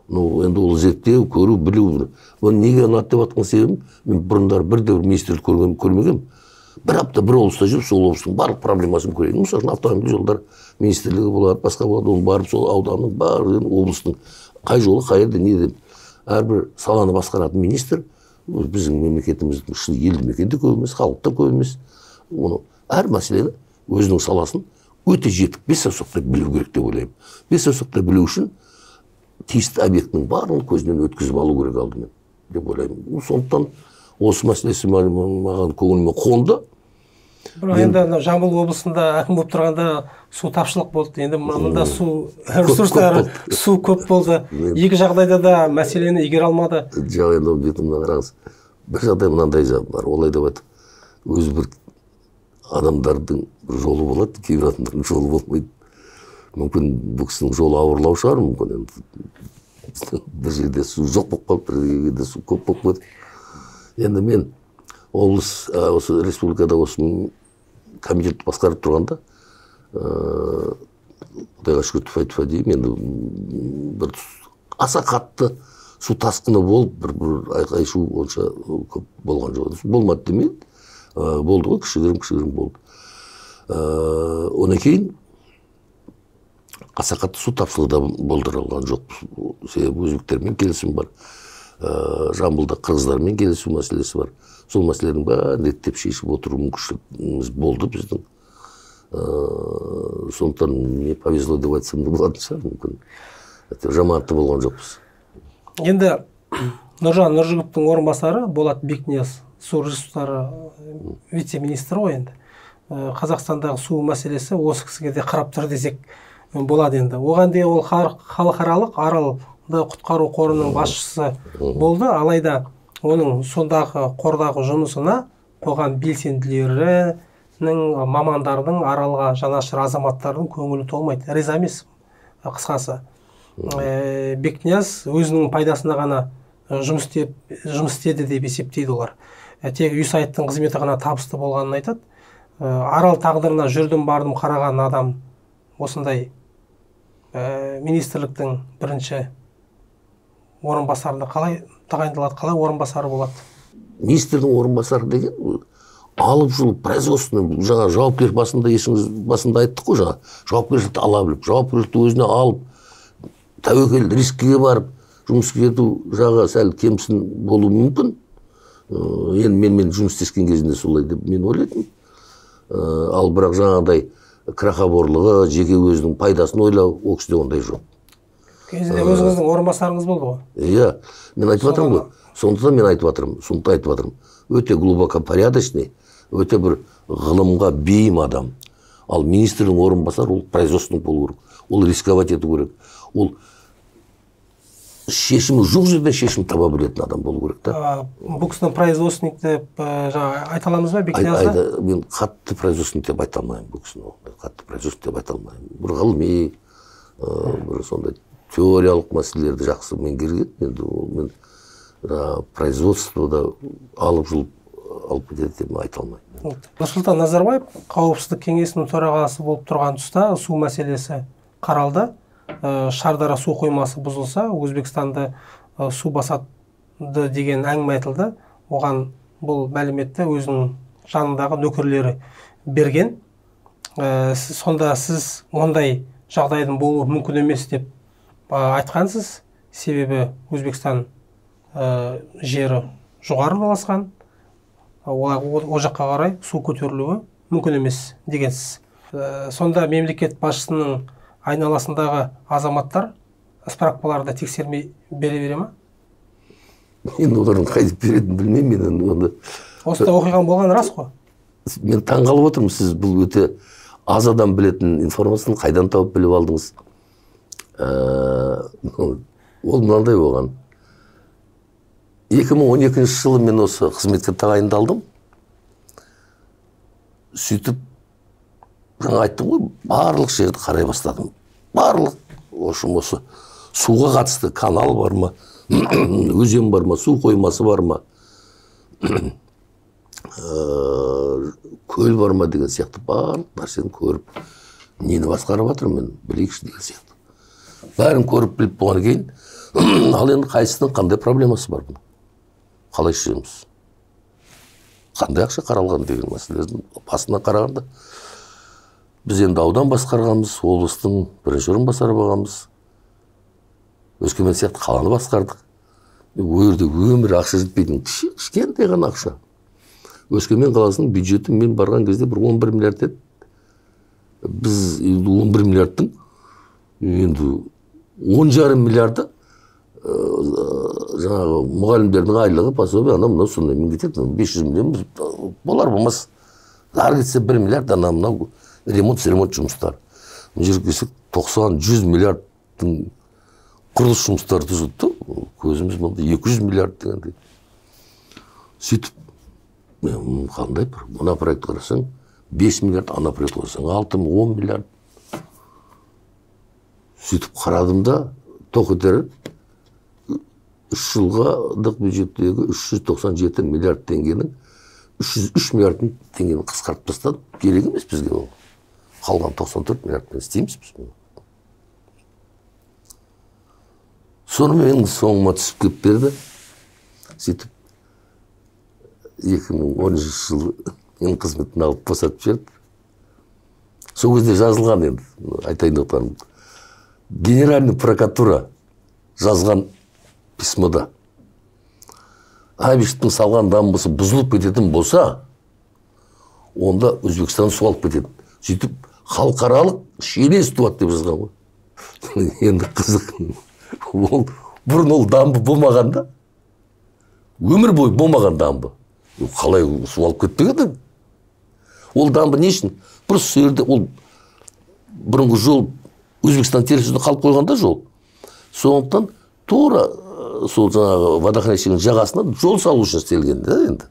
Енді ол зерттеу, көру, білу. Оны неге ұнады деп атқан себебім, мен бұрындар бірде бір министрлік көрмегем. Бір апта бір облыста жүріп, сол облыстың барлық проблемасын көрейін. Мысалы, автомобиль жолдар министрлігі болады, басқа болады, оны барып сол ауданның барлық облыстың қай жолы, қай жерде, не деп. Әрбір саланы басқаратын министр, біздің мемлекетіміздің ішінде елді мекенде көп емес, халықта көп емес. Әр мәселені өзінің саласын өте жетік, 5 саусақтай білу керек деп ойлаймын. 5 саусақтай білу үшін тиісті объектінің барлығын көзінен өткізіп алу керек алдымен деп ойлаймын. Сондықтан осы мәселесі маған көңіліме қонды. Бірақ енді Жамбыл облысында әкім болып тұрғанда су тапшылық болды. Енді мұнда су ресурстары су көп болды. Екі жағдайда да мәселені игере алмады. Жоқ, енді бетімді қараңыз. Бір жағдай мынандай бар. Олай деп айтып, өзі бір адамдардың жолы болады, кейбір адамдардың жолы болмайды. Мүмкін бұл кісінің жолы ауырлау шығар, мүмкін енді бір жерде су жоқ болып қалып, бір жерде су көп болып кетті. Енді мен облыс, осы республикада осы комитетті басқарып тұрғанда, құдайға шүкір түфай деймін, енді бір аса қатты су тасқыны болып, бір айқай-шу онша көп болған жоқ. Болмады демейді, болды ғой, кішігірім болды. Одан кейін аса қатты су тапшылығы да болдырылған жоқ. Себебі өзбектермен келісім бар. Жамбылда қырғыздармен келісу мәселесі бар. Сол мәселенің бәрін реттеп шешіп отыру мүмкіншілігіміз болды біздің. Сондықтан не повезло деп айтсам да болатын шығар, мүмкін. Жаманатты болған жоқпыз. Енді Нұржан Нұржігіптің орынбасары Болат Бекнияз, су ресурстары вице-министрі ғой енді. Қазақстандағы су мәселесі осы кісіге де қарап тұр десек болады енді. Оған де ол халықаралық аралды құтқару қорының басшысы болды, алайда оның сондағы қордағы жұмысына қоғам белсенділерінің, мамандардың, аралға жанашыр азаматтардың көңілі толмайды. Риза емес, қысқасы. Бекнияз өзінің пайдасына ғана жұмыс істеді деп есептейді олар. Тек USAID-тың қызметі ғана табысты болғанын айтады. Арал тағдырына жүрдім бардым қараған адам осындай министрліктің бірінші орынбасарына қалай тағайындалады, қалай орынбасары болады? Министрдің орынбасары деген алып жұлып производственный жаңа жауапкершілік басында айттық қой, жаңа жауапкершілікті ала біліп, жауапкершілікті өзіне алып, тәуекел рискіге барып, жұмыс кету жағы сәл кемсін болуы мүмкін. Енді мен жұмыс істескен кезінде солай деп мен ойлайтын. Ал бірақ жаңағыдай крахаборлығы, жеке өзінің пайдасын ойлау, ол кісіде ондай жоқ. Кезінде өзіңіздің орынбасарыңыз болды ғой? Иә, мен айтып жатырмын ғой. Сондықтан мен айтып жатырмын. Өте глубоко порядочный, өте бір ғылымға бейім адам. Ал министрдің орынбасары ол производственный болу керек. Ол рисковать ету керек. Ол шешімі жоқ жерде шешім таба білетін адам болу керек та. Бұл кісінің производственник деп айта аламыз ба, Бекниязды? Мен қатты производственник деп айта алмаймын бұл кісіні. Қатты производственник деп айта алмаймын. Бір ғылыми, бір сондай теориялық мәселелерді жақсы меңгерген. Енді мен производствода алып жұлып алып кетеді деп айта алмаймын. Нұрсұлтан Назарбаев қауіпсіздік кеңесінің төрағасы болып тұрған тұста су мәселесі қаралды. Шардара су қоймасы бұзылса, Өзбекстанды су басады деген әңгіме айтылды. Оған бұл мәліметті өзінің жанындағы нөкерлері берген. Сонда сіз ондай жағдайдың болуы мүмкін емес деп айтқансыз. Себебі Өзбекстан жері жоғары орналасқан, о жаққа қарай су көтерілуі мүмкін емес дегенсіз. Сонда мемлекет басшысының айналасындағы азаматтар справкаларды тексермей бере ма? Енді олардың қайтып беретінін білмеймін мен. Осында оқиған болған рас қой? Мен таңғалып отырмын, сіз бұл өте аз адам білетін информацияны қайдан тауып біліп алдыңыз? Ол мынандай болған. 2012 жылы мен осы қызметке тағайындалдым. Сөйтіп, жаңа айттым ғой, барлық жерді қарай бастадым. Барлық, осы суға қатысты канал бар ма, өзен бар ма, су қоймасы бар ма, көл бар ма деген сияқты барлық нәрсені көріп, нені басқарып жатырмын мен, білейікші деген сияқты. Бәрін көріп біліп болған кейін, ал енді қайсының қандай проблемасы бар бұның? Қалай шешеміз? Қандай ақша қаралған деген мәселелердің басына қарағанда. Біз енді аудан басқарғанбыз, облыстың бірінші орынбасары болғанбыз. Өскемен сияқты қаланы басқардық. Өрде өмір ақша жетпейтін кішкентай ғана ақша. Өскемен қаласының бюджеті мен барған кезде бір 11 миллиард еді. біз 11 миллиардтың енді 10,5 миллиарды жаңағы мұғалімдердің айлығы пособие анау мынау сонымен кетеді. 500 миллион болар болмас. Ары кетсе 1 миллиард мынау ремонт жұмыстары. Мына жерге келсек 90-100 миллиардтың құрылыс жұмыстары түзілді. Көзіміз мұнда 200 миллиард дегенде. Сөйтіп, қандай бір, мына проект қарасаң 5 миллиард, ана проект қарасаң 6-10 миллиард. Сөйтіп қарадым да, тоқетері 3 жылғадық бюджеттегі 397 миллиард теңгенің 303 миллиард теңгені қысқартып тастады. Керек емес бізге ол. Қалған 94 миллиардпен істейміз біз. Сонымен соңыма түсіп кеп берді. Сөйтіп 2010 жылы мен қызметін алып босатып жіберді. Сол кезде жазылған енді, айтайын отқаным. Генеральный прокуратура жазған письмода Абишевтің салған дамбасы бұзылып кететін болса, онда Өзбекстан су алып кетеді. Сөйтіп халықаралық шиеленіс туады деп жазған ғой. Енді қызық. Бұрын ол дамбы болмағанда, өмір бойы болмаған дамбы. Қалай су алып кетпеген? Ол дамбы не үшін? Просто сол жерде ол бұрынғы жол Өзбекстан терісінде қалып қойғанда жол. Сондықтан тура сол жаңағы водохранилищенің жағасына жол салу үшін істелген де енді.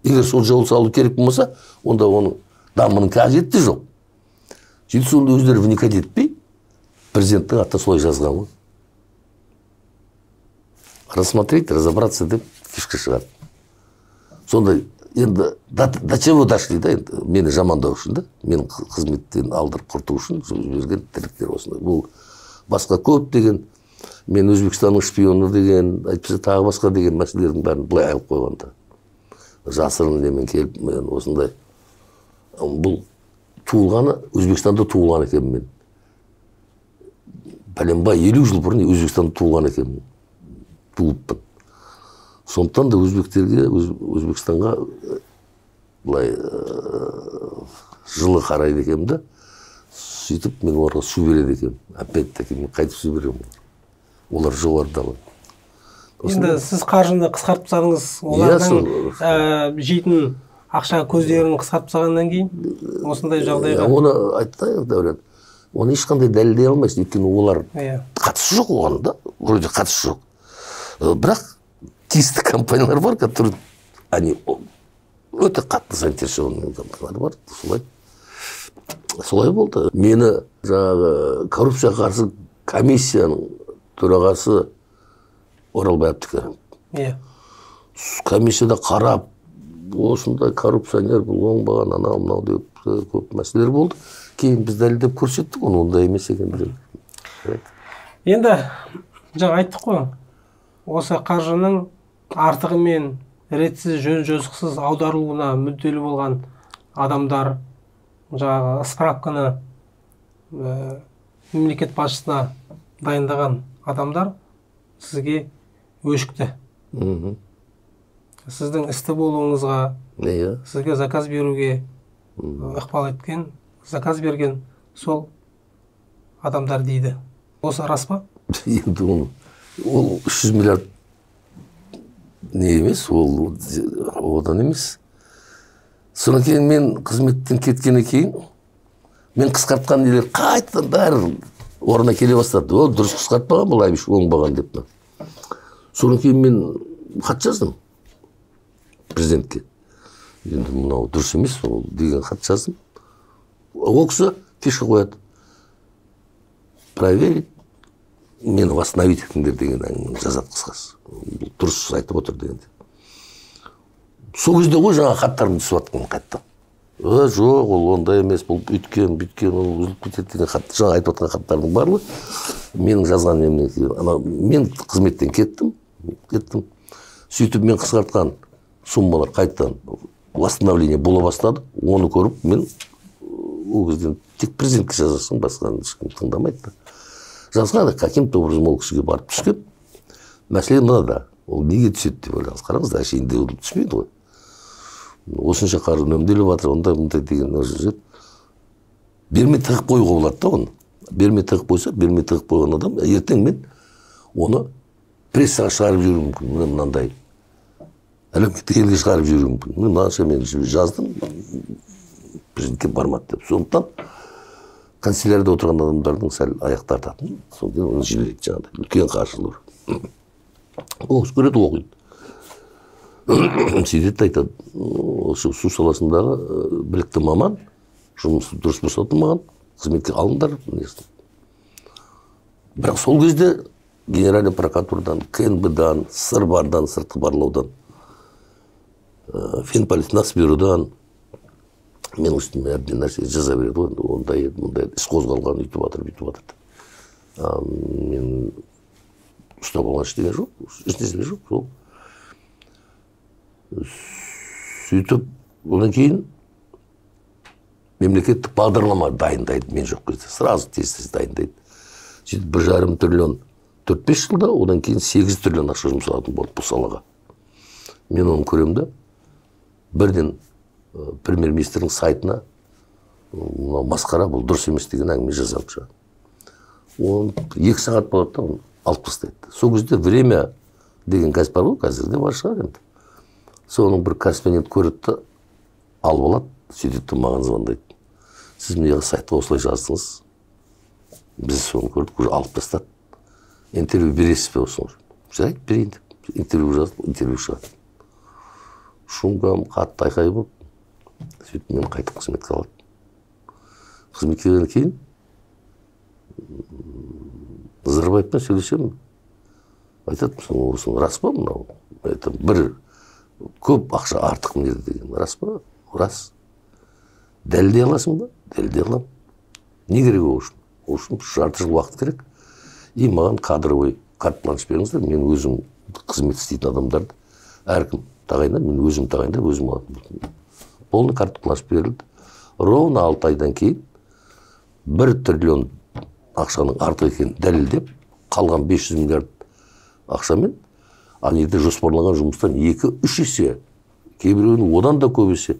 Егер сол жол салу керек болмаса, онда оның дамбының қажеті жоқ. Сөйтіп сонда өздері вникать етпей, президенттің атына солай жазған ғой. Рассмотреть, разобраться деп фишка шығады. Сонда енді до чего дошли да, енді мені жамандау үшін да, менің қызметтен алдырып құрту үшін берген тірліктер осындай. Бұл басқа көп деген, мен Өзбекстанның шпионы деген, айтпаса тағы басқа деген мәселелердің бәрін былай алып қойғанда. Жасырын немен келіп, мен осындай. Бұл туылғаны, Өзбекстанда туылған екен мен. Бәленбай 50 жыл бұрын Өзбекстанда туылған екен мен. Туылыппын. Сондықтан да өзбектерге, Өзбекстанға былай жылы қарайды екем да, сөйтіп мен оларға су береді екем. Опять-таки мен қайтып су беремін. Олар жоғарыдағы. Енді сіз қаржыны қысқартып тастадыңыз, олардың жейтін ақша көздерін қысқартып тастағаннан кейін осындай жағдайға. Оны айтайын, Дәурен. Оны ешқандай дәлелдей алмайсың, өйткені олар қатысы жоқ оған да, вроде қатысы жоқ. Бірақ тиісті компаниялар бар, которые они өте қатты заинтересованный компаниялар бар, солай болды. Мені жаңағы коррупция қарсы комиссияның төрағасы Оралбай Абдыкәрім. Комиссияда қарап, осындай коррупционер бұл оңбаған, анау мынау деп көп мәселелер болды. Кейін біз дәлелдеп көрсеттік, оны ондай емес екен. Енді жаңа айттық қой, осы қаржының артығы мен ретсіз, жөн-жосықсыз аударылуына мүдделі болған адамдар, жаңағы справканы мемлекет басшысына дайындаған адамдар сізге өшікті. Сіздің істі болуыңызға, сізге заказ беруге ықпал еткен, заказ берген сол адамдар дейді. Осы рас па? Енді ол 300 миллиард не емес, ол одан емес. Содан кейін мен қызметтен кеткеннен кейін, мен қысқартқан нелер қайтадан бәрі орнына келе бастады. Ол дұрыс қысқартпаған, бұл Абишев оңбаған деп. Содан кейін мен хат жаздым президентке. Енді мынау дұрыс емес, ол деген хат жаздым. Ол кісі фишка қояды. Проверить, мені восстановить етіңдер деген әңгімені жазады қысқасы. Дұрыс айтып отыр дегенде. Сол кезде ғой жаңа хаттарымды түсіп атқан қайттан. Жоқ, ол ондай емес, бұл үйткен, ол үзіліп кетеді деген хат, жаңа айтып отқан хаттардың барлығы. Менің жазған мен қызметтен кеттім. Сөйтіп мен қысқартқан суммалар қайттан восстановление бола бастады. Оны көріп, мен ол кезден тек президентке жазасың, басқан ешкім тыңдамайды. Жазған каким-то образом ол кісіге барып түскен. Мәселе мынада, ол неге түседі деп ойлаңыз. Қараңыздар, әшейінде ол түспейді ғой. Осынша қаржы үнемделіп жатыр, ондай деген бермей тығып қоюға болады да оны. Бермей тығып қойса, бермей тығып қойған адам, ертең мен оны прессаға шығарып жіберуім мүмкін. Міне мынандай. Әлеуметтік елге шығарып жіберуім мүмкін. Міне мынанша мен жаздым, президентке бармады деп. Сондықтан канцелярияда отырған адамдардың сәл аяқтары тартатын. Сондықтан оны жіберейік жаңағыдай. Үлкен қаржылар. Ол көреді, оқиды. Сөйтеді айтады, осы су саласындағы білікті маман, жұмысы дұрыс босатылмаған, қызметке алыңдар. Бірақ сол кезде генеральный прокуратурадан, КНБ-дан, Сырбардан, сыртқы барлаудан, Финполитнасбюродан менің үстіме әбден нәрсе жаза береді ғой. Ондай еді, мұндай еді, іс қозғалған, үйтіп жатыр, бүйтіп жатыр. Мен ұстап алған ештеңе жоқ, ешнәрсе жоқ. Сол сөйтіп, одан кейін мемлекеттік бағдарлама дайындайды, мен жоқ кезде. Сразу тез-тез дайындайды. Сөйтіп 1,5 триллион 4-5 жылда, одан кейін 8 триллион ақша жұмсалатын болды бұл салаға. Мен оны көремін да, бірден премьер-министрдің сайтына масқара, бұл дұрыс емес деген әңгіме жазамын шыға. Оны 2 сағат болады да, оны алып тастайды. Сол кезде время деген кәсіп бар ғой, қазірде бар шығар енді. Соның бір корреспондент көрді, алып алады, сөйтеді маған звондайды. Сіз мені сайтқа осылай жаздыңыз. Біз соны көрдік, уже алып тастады. Интервью бересіз бе осыны? Жарайды, берейін деп. Интервью жаздым, интервью шығады. Шумгам, қатты айқай болып, сөйтіп мені қайтып қызметке алады. Қызметке келгеннен кейін Назарбаевпен сөйлесемін. Айтады, осының рас па мынау? Бір көп ақша артық мінеді деген. Рас па? Рас. Дәлелдей аласың ба? Дәлелдей алам. Не керек ол үшін? Ол үшін жарты жыл уақыт керек. И маған кадровый карт-бланш беріңіздер. Мен өзім қызмет істейтін адамдарды әркім тағайындап, мен өзім тағайындап, өзім алатын. Полный карт-бланш берілді. Ровно 6 айдан кейін 1 триллион ақшаның артық екенін дәлелдеп, қалған 500 миллиард ақшамен ана жерде жоспарланған жұмыстан 2-3 есе, кейбіреуінің одан да көп есе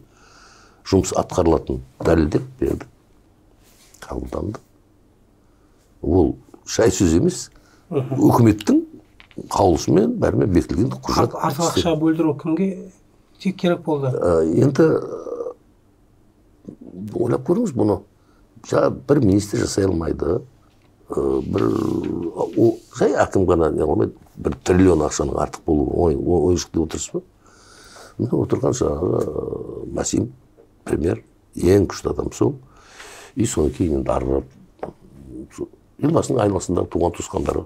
жұмыс атқарылатын дәлелдеп берді. Қабылданды. Ол шай сөз емес, үкіметтің қаулысымен бәрімен бекітілген құжат. Артық ақша бөлдіру кімге керек болды? Енді ойлап көріңіз бұны. Бір министр жасай алмайды. Жай әкім ғана не алмайды. 1 триллион ақшаның артық болуы ойыншық деп отырсыз ба? Мен отырған жаңағы Масим, премьер, ең күшті адам сол. И соны кейін енді арырап, елбасының айналасындағы туған туысқандары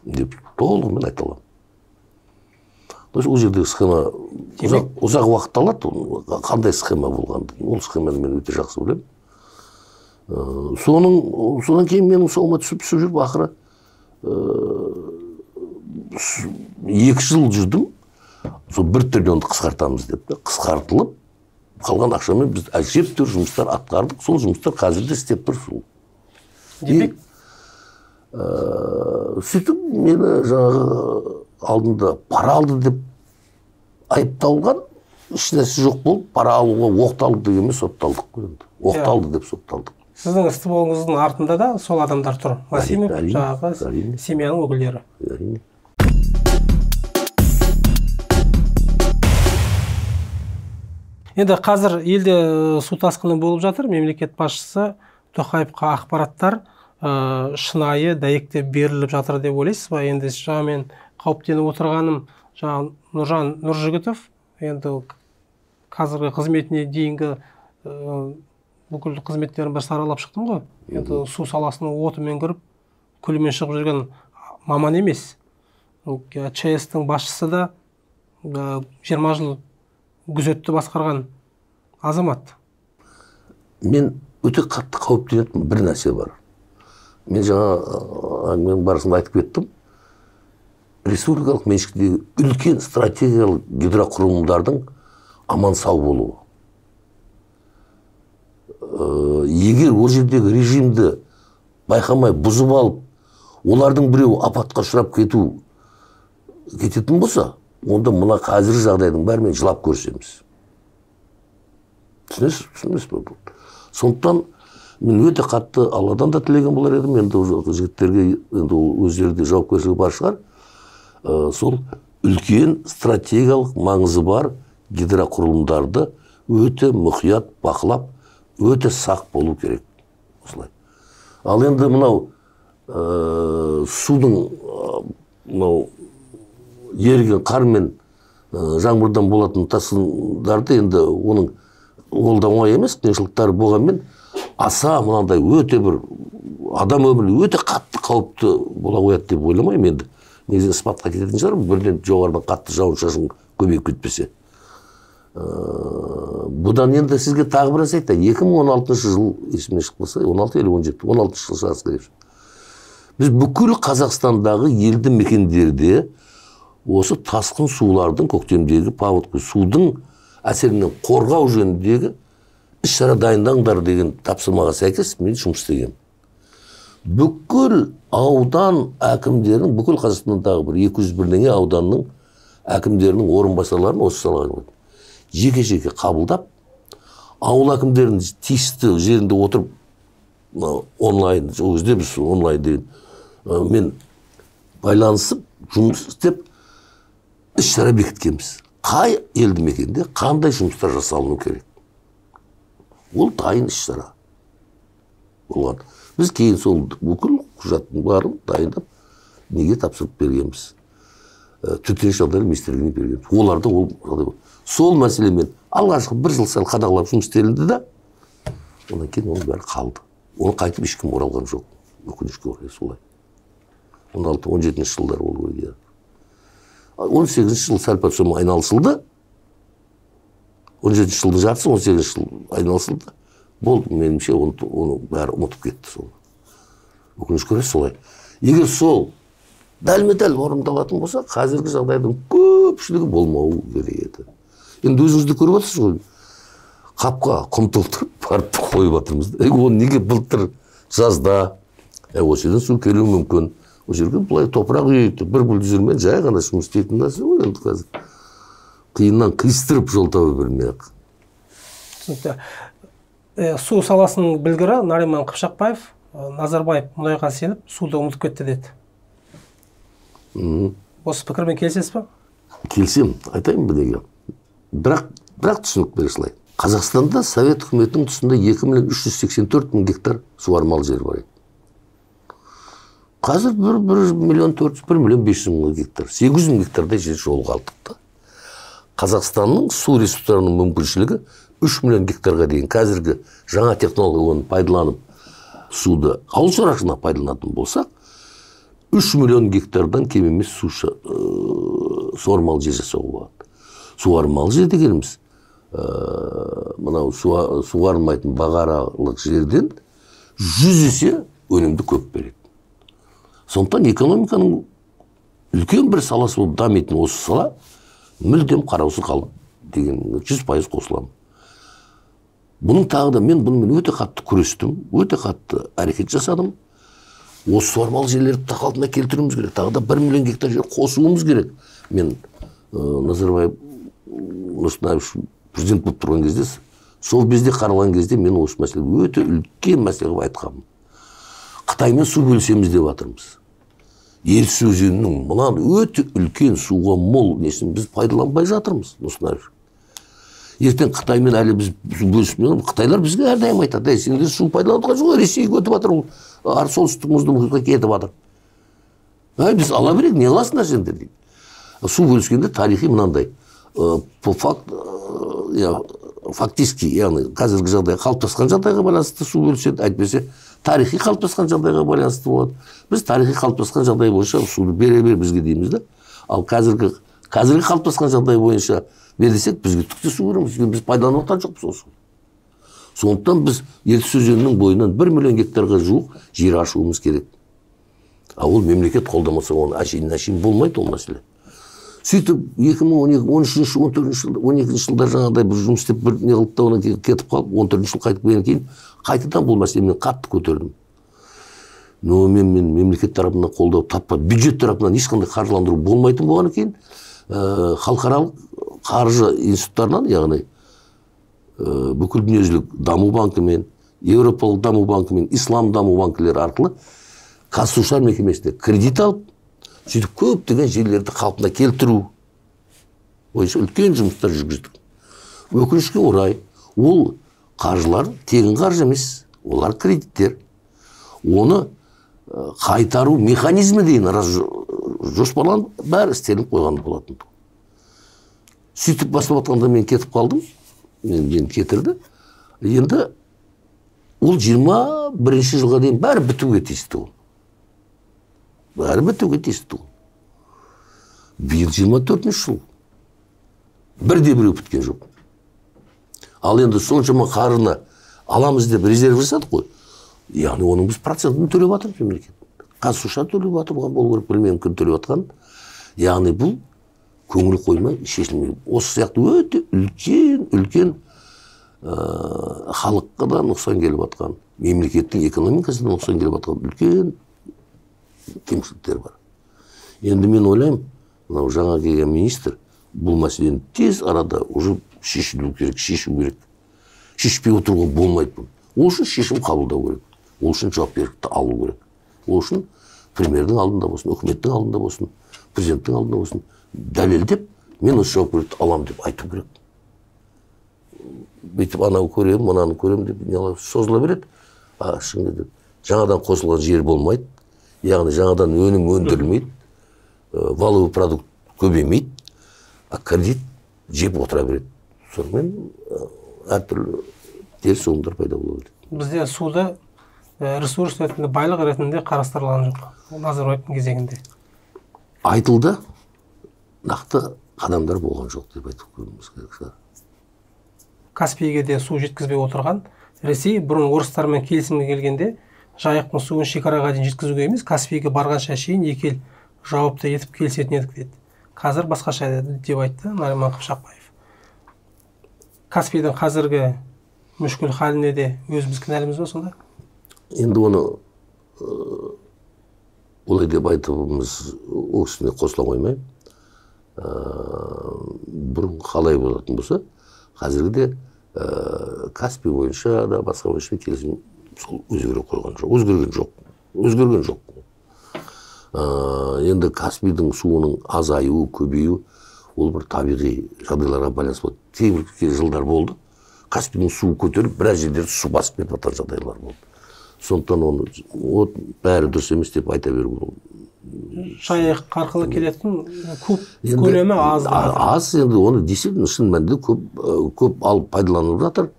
деп толығымен айта аламын. Ол жердегі схема ұзақ уақыт алады, қандай схема болғанды. Ол схеманы мен өте жақсы білемін. Содан кейін менің соңыма түсіп жүріп, ақыры 2 жыл жүрдім, сол 1 триллионды қысқартамыз деп. Қысқартылып, қалған ақшамен біз әжептәуір жұмыстар атқардық. Сол жұмыстар қазірде істеп тұр. Демек? Сөйтіп, мені жаңағы алдында пара алды деп айыпталған, ешнәрсе жоқ болып, пара алуға оқталды дегенмен сотталдық қойынды. Оқталды деп сотталдық. Сіздің істі болыңыздың артында да сол адамдар тұр. Масимов, жаңағы семьяның өкілдері. Енді қазір елде су тасқыны болып жатыр. Мемлекет басшысы Тоқаевқа ақпараттар шынайы, дәйекті беріліп жатыр деп ойлайсыз ба? Енді жаңа мен қауіптеніп отырғаным, жаңа Нұржан Нұржігітов, енді қазіргі қызметіне дейінгі бүкіл қызметтерін бір саралап шықтым ғой. Енді су саласының отымен кіріп, күлімен шығып жүрген маман емес. ЧС-тің басшысы да 20 жыл күзетті басқарған азамат. Мен өте қатты қауіптенетін бір нәрсе бар. Мен жаңа әңгіменің барысында айтып кеттім. Республикалық меншіктегі үлкен стратегиялық гидроқұрылымдардың аман сау болуы. Егер ол жердегі режимді байқамай бұзып алып, олардың біреуі апатқа ұшырап кететін болса, онда мына қазіргі жағдайдың бәрімен жылап көрсеміз. Түсінесіз бе бұл? Сондықтан мен өте қатты Алладан да тілеген болар едім, енді жігіттерге енді өздері де жауапкершілігі бар шығар. Сол үлкен стратегиялық маңызы бар гидроқұрылымдарды өте мұқият бақылап, өте сақ болу керек. Осылай. Ал енді мынау судың еріген қар мен жаңбырдан болатын тасқындарды енді оның ол да оңай емес, қиыншылықтары болғанмен аса мынандай өте бір адам өмірі өте қатты қауіпті бола қояды деп ойламаймын енді. Негізі спатқа кететін шығар, бірден жоғарыдан қатты жауын-шашын көбейіп кетпесе. Бұдан енді сізге тағы бір айтайын. 2016 жыл есіме шықпаса, 16 или 17, 16 жыл шығарсы керек. Біз бүкіл Қазақстандағы елді мекендерде осы тасқын сулардың көктемдегі паводка судың әсерінен қорғау жөніндегі іс-шара дайындаңдар деген тапсырмаға сәйкес мен жұмыс істегенмін. Бүкіл аудан әкімдерінің, бүкіл Қазақстандағы бір 201 ауданның әкімдерінің орынбасарларын осы салаға қойдым. Жеке-жеке қабылдап, ауыл әкімдерінің тиісті жерінде отырып, онлайн, өзде біз онлайн деген, мен байланысып, жұмыс істеп, іс-шара бекіткенбіз. Қай елді мекенде қандай жұмыстар жасалыну керек? Ол дайын іс-шара болған. Біз кейін сол бүкіл құжаттың барын дайындап, неге тапсырып бергенбіз? Төтенше жағдайлар министрлігіне бергенбіз. Оларда ол сол мәселемен алғашқы бір жыл сайын қадағалап жұмыс істелінді да, онан кейін оның бәрі қалды. Оны қайтып ешкім оралған жоқ. Өкінішке орай солай. 16-17 жылдар ол керек. 18 жыл сәл-пәл сомен айналысылды. 17 жылдың жартысы 18 жыл айналысылды. Болды, меніңше оны бәрі ұмытып кетті сол. Өкінішке орай солай. Егер сол дәлме-дәл орындалатын болса, қазіргі жағдайдың көпшілігі болмауы керек еді. Енді өзіңізді көріп отырсыз ғой. Қапқа құм толтырып, барып қойып жатырмыз. Оны неге былтыр жазда, осы жерден су келуі мүмкін. Осы жерге былай топырақ үйейді, бір бульдозермен жай ғана жұмыс істейтін нәрсе ғой енді қазір. Қиыннан қиыстырып жол таба бермей-ақ. Түсінікті. Су саласының білгірі Нариман Қыпшақбаев, Назарбаев мұнайға сеніп, суды ұмытып кетті деді. Осы пікірмен келісесіз бе? Келсем, айтайын ба неге? Бірақ түсінік бере салайын. Қазақстанда Совет үкіметінің тұсында 2.384.000 гектар суармалы жер бар еді. Қазір 1.400.000-1.500.000 гектар, 800.000 гектардай жер жолға алдық. Қазақстанның су ресурстарының мүмкіншілігі 3 миллион гектарға дейін. Қазіргі жаңа технологияны пайдаланып, суды ауыл шаруашылығына пайдаланатын болсақ, 3 миллион гектардан кем емес суармалы жер жасауға болады. Суармалы жер дегеніміз, мынау суармайтын бағаралық жерден 100 есе өнімді көп береді. Сондықтан экономиканың үлкен бір саласы болып дамитын осы сала мүлдем қараусыз қалды деген 100% қосыламын. Бұның тағы да мен бұнымен өте қатты күрестім, өте қатты әрекет жасадым. Осы суармалы жерлерді қалпына келтіруіміз керек. Тағы да 1 миллион гектар жер қосуымыз керек. Мен Назарбаев Нұрсынбаев президент болып тұрған кезде, сол безде қаралған кезде мен осы мәселе өте үлкен мәселе қылып айтқанмын. Қытаймен су бөлісеміз деп жатырмыз. Ертіс өзенінің мұнан өте үлкен суға мол несін біз пайдаланбай жатырмыз, Нұрсынбаев. Ертең Қытаймен әлі біз бөлісіп, Қытайлар бізге әрдайым айтады, сендер су пайдалануға жоқ, Ресейге өтіп жатыр, солтүстік мұзды мұхитқа кетіп жатыр. Біз ала берейік, не аласыңдар сендер дейді. Су бөліскенде тарихи мынандай, фактически, яғни қазіргі жағдай қалыптасқан жағдайға байланысты су бөліседі, әйтпесе тарихи қалыптасқан жағдайға байланысты болады. Біз тарихи қалыптасқан жағдай бойынша суды бере-бер бізге дейміз да. Ал қазіргі қалыптасқан жағдай бойынша бердесек, бізге түкте су береміз, біз пайдаланып отырған жоқпыз осы. Сондықтан біз Ертіс өзенінің бойынан 1 миллион гектарға жуық жер ашуымыз керек. Ал ол мемлекет қолдамаса, оны әшейін болмайды ол мәселе. Сөйтіп 2012 жылдар жаңағыдай бір жұмыс істеп бір не қылып та оны кетіп қалып, 14 жыл қайтып келген кейін қайтадан бұл мәселені қатты көтердім. Но мен мемлекет тарапынан қолдау таппай, бюджет тарапынан ешқандай қаржыландыру болмайтын болғаннан кейін халықаралық қаржы институттарынан, яғни бүкіл дүниежүзілік даму банкімен, Европалық даму банкі мен ислам даму банкілері арқылы Қазсушар мекемесіне кредит алып, сөйтіп көптеген жерлерді қалпына келтіру бойынша үлкен жұмыстар жүргіздік. Өкінішке орай, ол қаржылар тегін қаржы емес, олар кредиттер. Оны қайтару механизмі дейін жоспарланып, бәрі істеліп қойған болатын. Сөйтіп бастап атқанда мен кетіп қалдым, мен кетірді. Енді ол 21-ші жылға дейін бәрі бітуге тиісті ол. Бәрі бітуге тиісті ол. Биыл 24-ші жыл. Бірде біреу біткен жоқ. Ал енді соншама қаржыны аламыз деп резерв жасадық қой. Яғни оның біз процентін төлеп жатырмыз мемлекет. Қазсушар төлеп жатырған болу керек, білмеймін кім төлеп жатқан. Яғни бұл көңіл қоймай шешілмей. Осы сияқты өте үлкен халыққа да нұқсан келіп жатқан, мемлекеттің экономикасына нұқсан келіп жатқан үлкен кемшіліктер бар. Енді мен ойлаймын, мынау жаңа келген министр бұл мәселені тез арада уже шешу керек. Шешпей отыруға болмайды бұл. Ол үшін шешім қабылдау керек. Ол үшін жауапкершілікті алу керек. Ол үшін премьердің алдында болсын, үкіметтің алдында болсын, президенттің алдында болсын, дәлелдеп, мен осы жауапкершілікті алам деп айту керек. Бүйтіп анау көрем, мынаны көрем деп созыла береді. Шынында жаңадан қосылған жер болмайды. Яғни жаңадан өнім өндірілмейді, валовый продукт көбеймейді, кредит жеп отыра береді. Сонымен әртүрлі теріс оңдар пайда болады. Бізде суды ресурс ретінде, байлық ретінде қарастырылған жоқ Назарбаевтың кезегінде. Айтылды, нақты қадамдар болған жоқ деп айтып көреміз керек. Каспийге де су жеткізбей отырған Ресей бұрын орыстармен келісімге келгенде жайықтың суын шекараға дейін жеткізуге емес, Каспийге барғанша шейін екі ел жауапты етіп келісетін едік деді. Қазір басқаша деп айтты Нариман Қыпшақбаев. Каспийдің қазіргі мүшкіл халіне де өзіміз кінәліміз ба сонда? Енді оны олай деп айтуымыз ол кісіне қосыла қоймаймын. Бұрын қалай болатын болса, қазіргіде Каспий бойынша да басқа бойынша келісім сол өзгере қойған жоқ. Өзгерген жоқ. Енді Каспийдің суының азаюы, көбею, ол бір табиғи жағдайларға байланысты болды. Кейбір жылдар болды. Каспийдің суы көтеріп, біраз жерлерді су басып кетіп жатқан жағдайлар болды. Сондықтан оны бәрі дұрыс емес деп айта беру. Жайық арқылы келетін көп көлемі аз. Аз, енді оны действительно шын мәнінде көп алып пайдаланылып жатыр.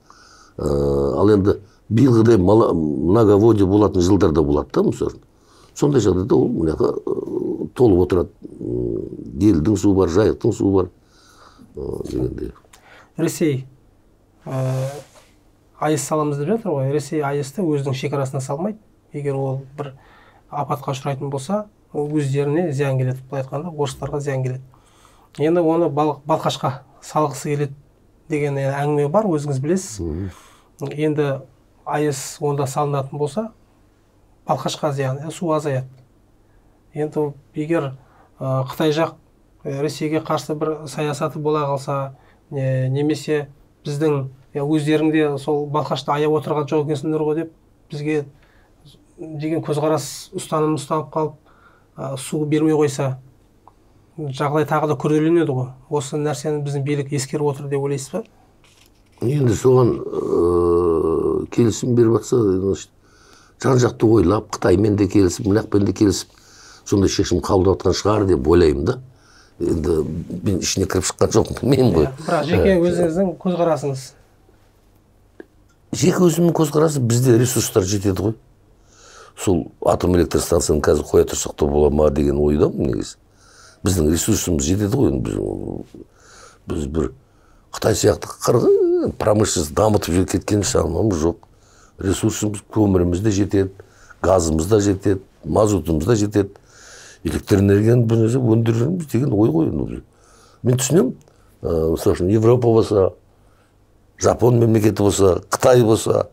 Ал енді биылғыдай многоводье болатын жылдарда болады да, мысалы. Сондай жағдайда ол мынақа толып отырады. Елдің суы бар, жайықтың суы бар. Ресей айыс саламыз деп жатыр ғой. Ресей айысты өзінің шекарасына салмайды. Егер ол бір апатқа ұшырайтын болса, өздеріне зиян келеді. Былай айтқанда, орыстарға зиян келеді. Енді оны Балқашқа салғысы келеді деген әңгіме бар, өзіңіз білесіз. Енді айыс онда салынатын болса, Балқашқа зиян, су азаяды. Енді егер Қытай жақ Ресейге қарсы бір саясаты бола қалса, немесе біздің өздеріңде сол Балқашты аяп отырған жоқ екенсіңдер ғой деп бізге деген көзқарас ұстанып қалып, су бермей қойса, жағдай тағы да күрделенеді ғой. Осы нәрсені біздің билік ескеріп отыр деп ойлайсыз ба? Енді соған келісім беріп жатса, жан-жақты ойлап, Қытаймен де келісіп, мынақпен де келісіп, сондай шешім қабылдап жатқан шығар деп ойлаймын да. Енді мен ішіне кіріп шыққан жоқпын, білмеймін ғой. Бірақ жеке өзіңіздің көзқарасыңыз? Жеке өзімнің көзқарасы, бізде ресурстар жетеді ғой. Сол атом электр станцияны қазір қоя тұрсақ та бола ма деген ойдамын негізі. Біздің ресурсымыз жетеді ғой. Біз бір Қытай сияқты промышленность дамытып кеткен шамамыз жоқ. Ресурсымыз, көміріміз де жетеді, газымыз да жетеді, мазутымыз да жетеді. Электроэнергияны бір нәрсе өндіреміз деген ой ғой. Мен түсінемін, мысалы үшін Европа болса, Жапон мемлекеті болса, Қытай болса,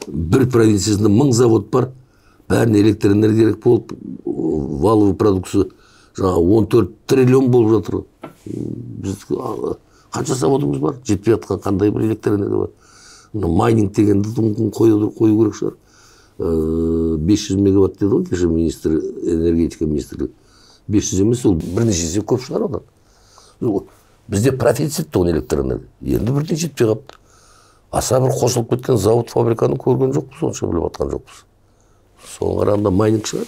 бір провинциясында 1000 завод бар, бәріне электроэнергия керек болып, валовый продукция 14 триллион болып жатыр. Біз қанша заводымыз бар? Жетпей жатқан қандай бір электроэнергия бар? майнинг дегенді қою керек шығар. 500 мегаватт деді ғой кеше министр, энергетика министрлігі. 500 емес, ол бірнеше есе көп шығар одан. Бізде профицит тұғын электроэнергия. Енді бірден жетпей қапты. Аса бір қосылып кеткен завод фабриканы көрген жоқпыз, сонша біліп атқан жоқпыз. Соның қарағанда майнинг шығар.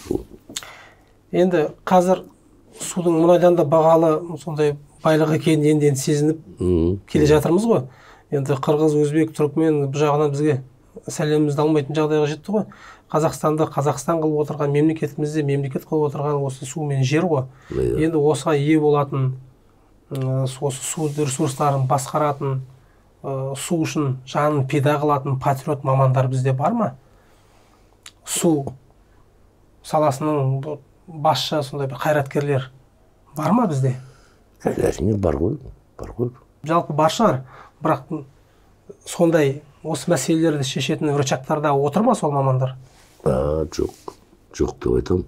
Енді қазір судың мұнайдан да бағалы сондай байлық екенін енді сезініп келе жатырмыз ғой. Енді қырғыз, өзбек, түрікмен бұл жағынан бізге сәлемімізді алмайтын жағдайға жетті ғой. Қазақстанды Қазақстан қылып отырған, мемлекетімізде мемлекет қылып отырған осы су мен жер ғой. Енді осыға ие болатын, осы су ресурстарын басқаратын, су үшін жанын пида қылатын патриот мамандар бізде бар ма? Су саласының басшы сондай бір қайраткерлер бар ма бізде? Әрине бар ғой. Жалпы бар шығар, бірақ сондай осы мәселелерді шешетін рычагтарда отыр ма сол мамандар? Жоқ деп айтам.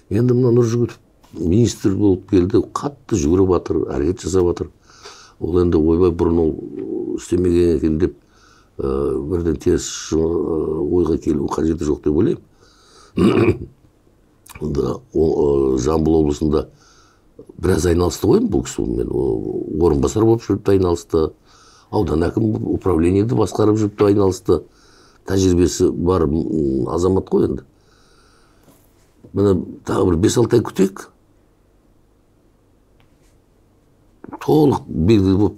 Енді мына Нұржігітов министр болып келді, қатты жүгіріп жатыр, әрекет жасап жатыр. Ол енді ойбай бұрын ол істемеген екен деп бірден теріс ойға келу қажеті жоқ деп ойлаймын. Жамбыл облысында біраз айналысты ғой бұл кісімен. Орынбасар болып жүріпті айналысты. Аудан әкім управлениеді басқарып жүріпті айналысты. Тәжірибесі бар азамат қой енді. Міне тағы бір 5-6 ай күтейік. Толық белгілі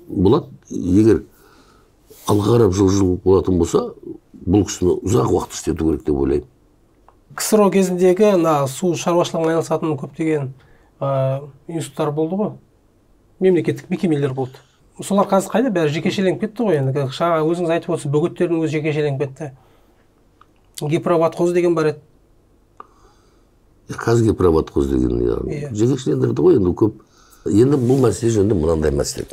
болады. Егер алға қарап жыл болатын болса, бұл кісіні ұзақ уақыт істету керек деп ойлаймын. КСРО кезіндегі су шаруашылығымен айналысатын көптеген институттар болды ғой. Мемлекеттік мекемелер болды. Солар қазір қайда? Бәрі жекешеленіп кетті ғой енді. Жаңа өзіңіз айтып отырсыз, бөгеттердің өзі жекешеленіп кетті. Гипроватқоз деген бар еді. Қазгипроватқоз деген жекешелендірді ғой енді көп. Енді бұл мәселе жөнінде мынандай мәселе.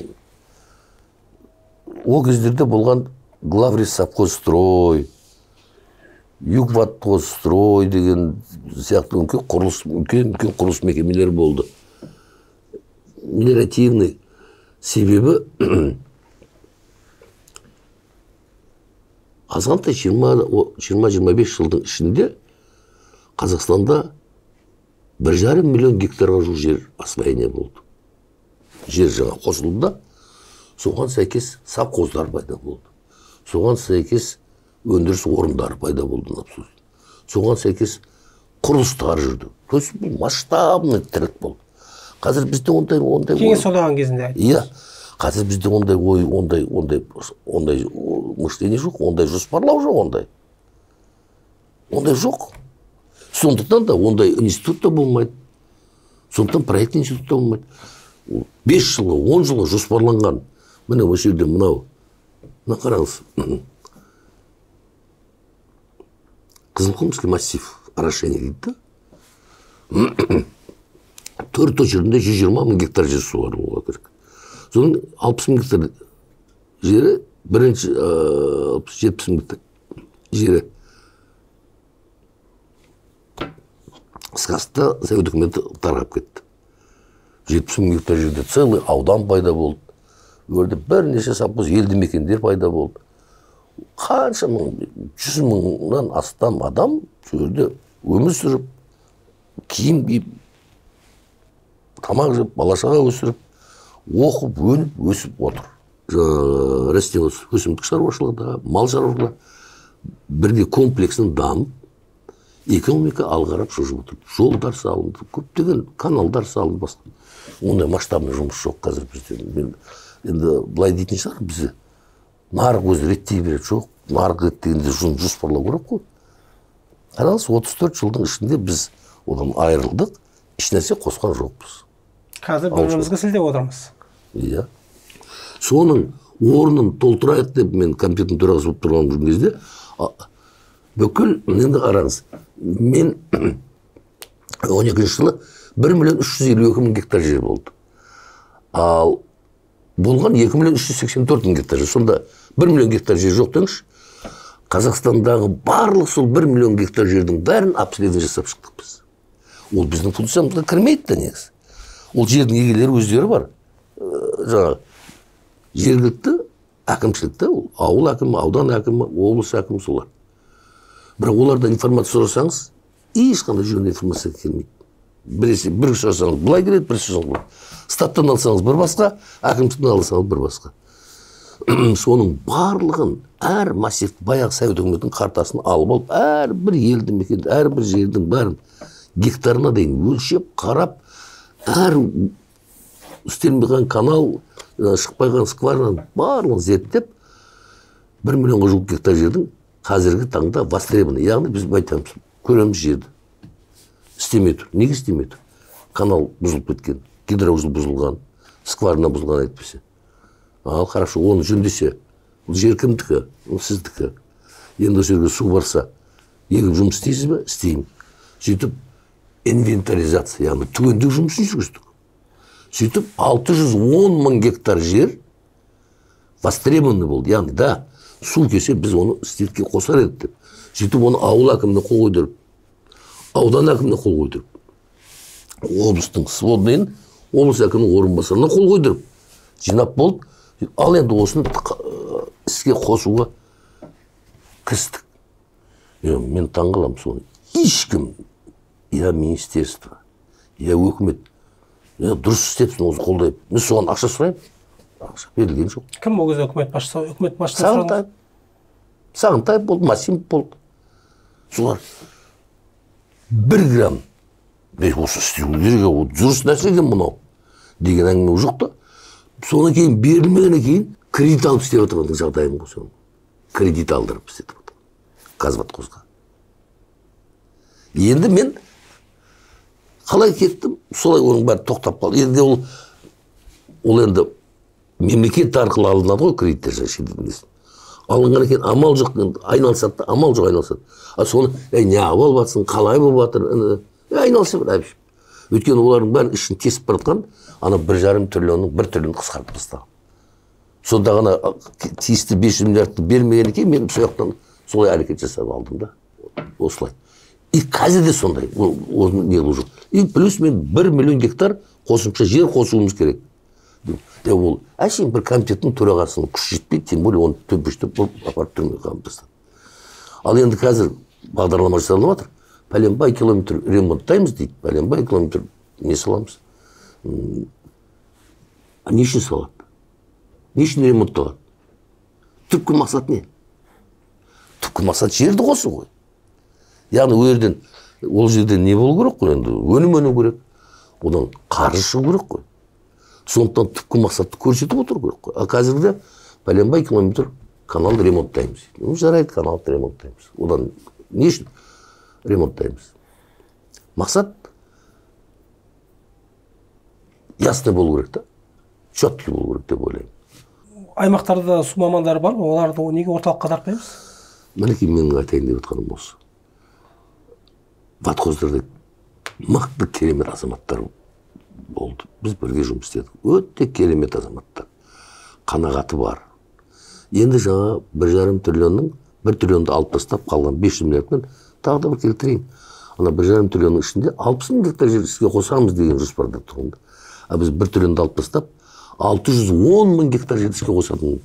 Ол кездерде болған Главресовхозстрой, Югватқозстрой деген сияқты үлкен құрылыс мекемелер болды. Неративный себебі азғантай 20-25 жылдың ішінде Қазақстанда 1,5 миллион гектарға жуық жер освоение болды. Жер жаңа қосылды, соған сәйкес совхоздар пайда болды. Соған сәйкес өндіріс орындары пайда болды. Соған сәйкес құрылыстар жүрді. То есть бұл масштабный тірлік болды. Қазір бізде ондай кеңес одағы кезінде. Иә. Қазір бізде ондай мышление жоқ, ондай жоспарлау жоқ, ондай жоқ. Сондықтан да ондай институт та болмайды. Сондықтан проект институт та болмайды. 5 жылға, 10 жылға жоспарланған. Міне осы жерде мынау. Қараңыз. Қызылқұмский массив орошение дейді. 4 жерінде 120 мың гектар жер суару болуға керек. Соның 60 мың гектар жері, бірінші 70 мың гектар жері Скаста Совет үкіметі тарап кетті. 70 мың гектар жерде целый аудан пайда болды. Өрде бірнеше совхоз елді мекендер пайда болды. Қанша мың, 100 мыңнан астам адам жерде өмір сүріп, киім киіп, тамақ жеп, балашаға өсіріп, оқып, өніп, өсіп отыр. Өсімдік шаруашылығында, мал шаруашылығында бірде комплексін дамып, экономика алғарап жылжып отыр. Жолдар салынды, көптеген каналдар салынды басқа. Ондай масштабный жұмыс жоқ қазір бізде. Енді былай дейтін шығар бізде. Нарық өзі реттей береді жоқ. Нарық реттегенде жоспарлау керек қой. Қараңыз, 34 жылдың ішінде біз одан айырылдық, ешнәрсе қосқан жоқпыз. Қазір бірімізге сілтеп отырмыз. Иә. Соның орнын толтырайық деп мен комитеттің төрағасы болып тұрған кезде бүкіл, енді қараңыз, мен 12 жылы 1,352,000 гектар жер болды. Ал болған 2,384,000 гектар жер. Сонда 1 миллион гектар жер жоқ деңізші. Қазақстандағы барлық сол 1 миллион гектар жердің бәрін обследование жасап шықтық біз. Ол біздің функциямызға кірмейді негізі. Ол жердің егелері өздері бар. Жаңағы жергілікті әкімшілікте, ауыл әкімі, аудан әкімі, облыс әкімі солар. Бірақ олардан информация сұрасаңыз, ешқандай жөнді информация келмейді. Бір сұрасаңыз былай келеді, бір сұрасаңыз былай. Статтан алсаңыз бір басқа, әкімшіліктен алсаңыз бір басқа. Соның барлығын әр массив баяғы Совет үкіметінің картасын алып, әр бір елді мекен, әр бір жердің бәрін гектарына дейін өлшеп, қарап, әр істелмеген канал, шықпайған скварынан барлығын зерттеп, 1 миллионға жуық гектар жердің қазіргі таңда востребованы. Яғни біз айтамыз, көреміз жерді. Істемей тұр. Неге істемей тұр? Канал бұзылып кеткен, гидроузел бұзылған, скварына бұзылған айтпесе. Ал хорошо, оны жөндесе, бұл жер кімдікі, ол сіздікі. Енді жерге су барса, егіп жұмыс істейсіз бе? Істеймін. Сөйтіп, инвентаризация, яғни түгендік жұмысын жүргіздік. Сөйтіп, 610 мың гектар жер востребованный болды. Яғни, да, су кесе біз оны істетке қосар едік деп. Сөйтіп, оны ауыл әкіміне қол қойдырып, аудан әкіміне қол қойдырып, облыстың сводныйын, облыс әкімінің орынбасарына қол қойдырып, жинап болды. Ал енді осыны іске қосуға кірістік. Мен таңғаламын соны. Ешкім, я министерство, я өкімет, дұрыс істепсін, осы қолдайып. Мен соған ақша сұрайым. Ақша берілген жоқ. Кім ол кезде өкімет басшысы сұраңыз? Сағынтаев болды, Масимов болды. Солар 1 грамм, осы істеу керек, ол дұрыс нәрсе екен мынау деген әңгіме жоқ та. Соны кейін берілмегеннен кейін кредит алып істеп отырғандың жағдайым ғой. Кредит алдырып істетіп отыр. Казватқозға. Енді мен қалай кеттім, солай оның бәрі тоқтап қалды. Енді ол енді мемлекет арқылы алынады ғой кредиттер шетелден. Алынған екен амал жоқ, айналысады, амал жоқ айналысады. А соны не болып жатсың, қалай болып жатыр, айналысып әбішіп. Өйткені олардың бәрін ішін тесіп баратқан, ана 1,5 триллионның 1 триллион қысқартып бастаған. Сонда ғана тиісті 500 миллиардты бермеген екен, мен сояқтан солай әрекет жасап алдым да. Осылай. И қазір де сондай, оның не жоқ. И плюс мен 1 миллион гектар қосымша жер қосуымыз керек. Ол әшейін бір комитеттің төрағасының күш жетпейді, тем более оны төмпештеп апарып түрмеге қамып тастады. Ал енді қазір бағдарлама жасалып жатыр. Пәленбай километр ремонттаймыз дейді, пәленбай километр не саламыз? Не үшін салады? Не үшін ремонтталады? Түпкі мақсат не? Түпкі мақсат жерді қосу ғой. Яғни ол жерден не болу керек қой, енді өнім керек, одан қаржы шығу керек қой. Сондықтан түпкі мақсатты көрсетіп отыр керек қой. А қазірде пәленбай километр каналды ремонттаймыз. Жарайды, каналды ремонттаймыз. Одан не үшін ремонттаймыз? Мақсат ясный болу керек та, четкий болу керек деп ойлаймын. Аймақтарда су мамандары бар, оларды неге орталыққа тартпаймыз? Мінекей менің айтайын деп отқаным осы. Ватхоздарда мықты керемет азаматтар болды. Біз бірге жұмыс істедік. Өте керемет азаматтар. Қанағаты бар. Енді жаңа 1,5 триллионның 1 триллионды алып тастап қалған 500 миллиардтан тағы да бір келтірейін. Ана 1,5 триллионның ішінде 60 мың гектар жер іске қосамыз деген жоспарда тұрғанда. А біз 1 триллионды алып тастап 610 мың гектар жер іске қосатын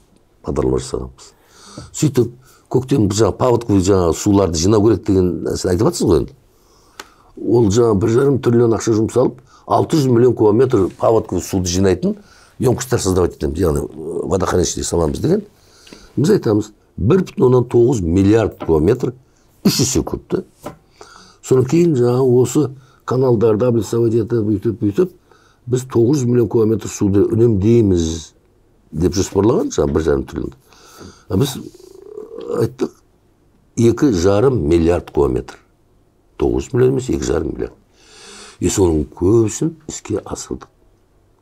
бағдарлама жасағанбыз. Сөйтіп көктем жаңа паводковый жаңа суларды жинау керек деген нәрсені айтып жатсыз ғой енді. Ол жаңа 1,5 триллион ақша жұмсалып 600 миллион кубометр паводковый суды жинайтын емкосттар создавать етеміз, яғни водохранилище саламыз деген. Біз айтамыз 1,9 миллиард кубометр 3 есе көп та. Содан кейін жаңа осы каналдарды облицовать етіп, бүйтіп, біз 900 миллион кубометр суды үнемдейміз деп жоспарлаған, жаңа 1,5 триллион. А біз айттық 2,5 миллиард кубометр. 900 миллион емес, 2,5 миллиард. И соның көбісін іске асырдық.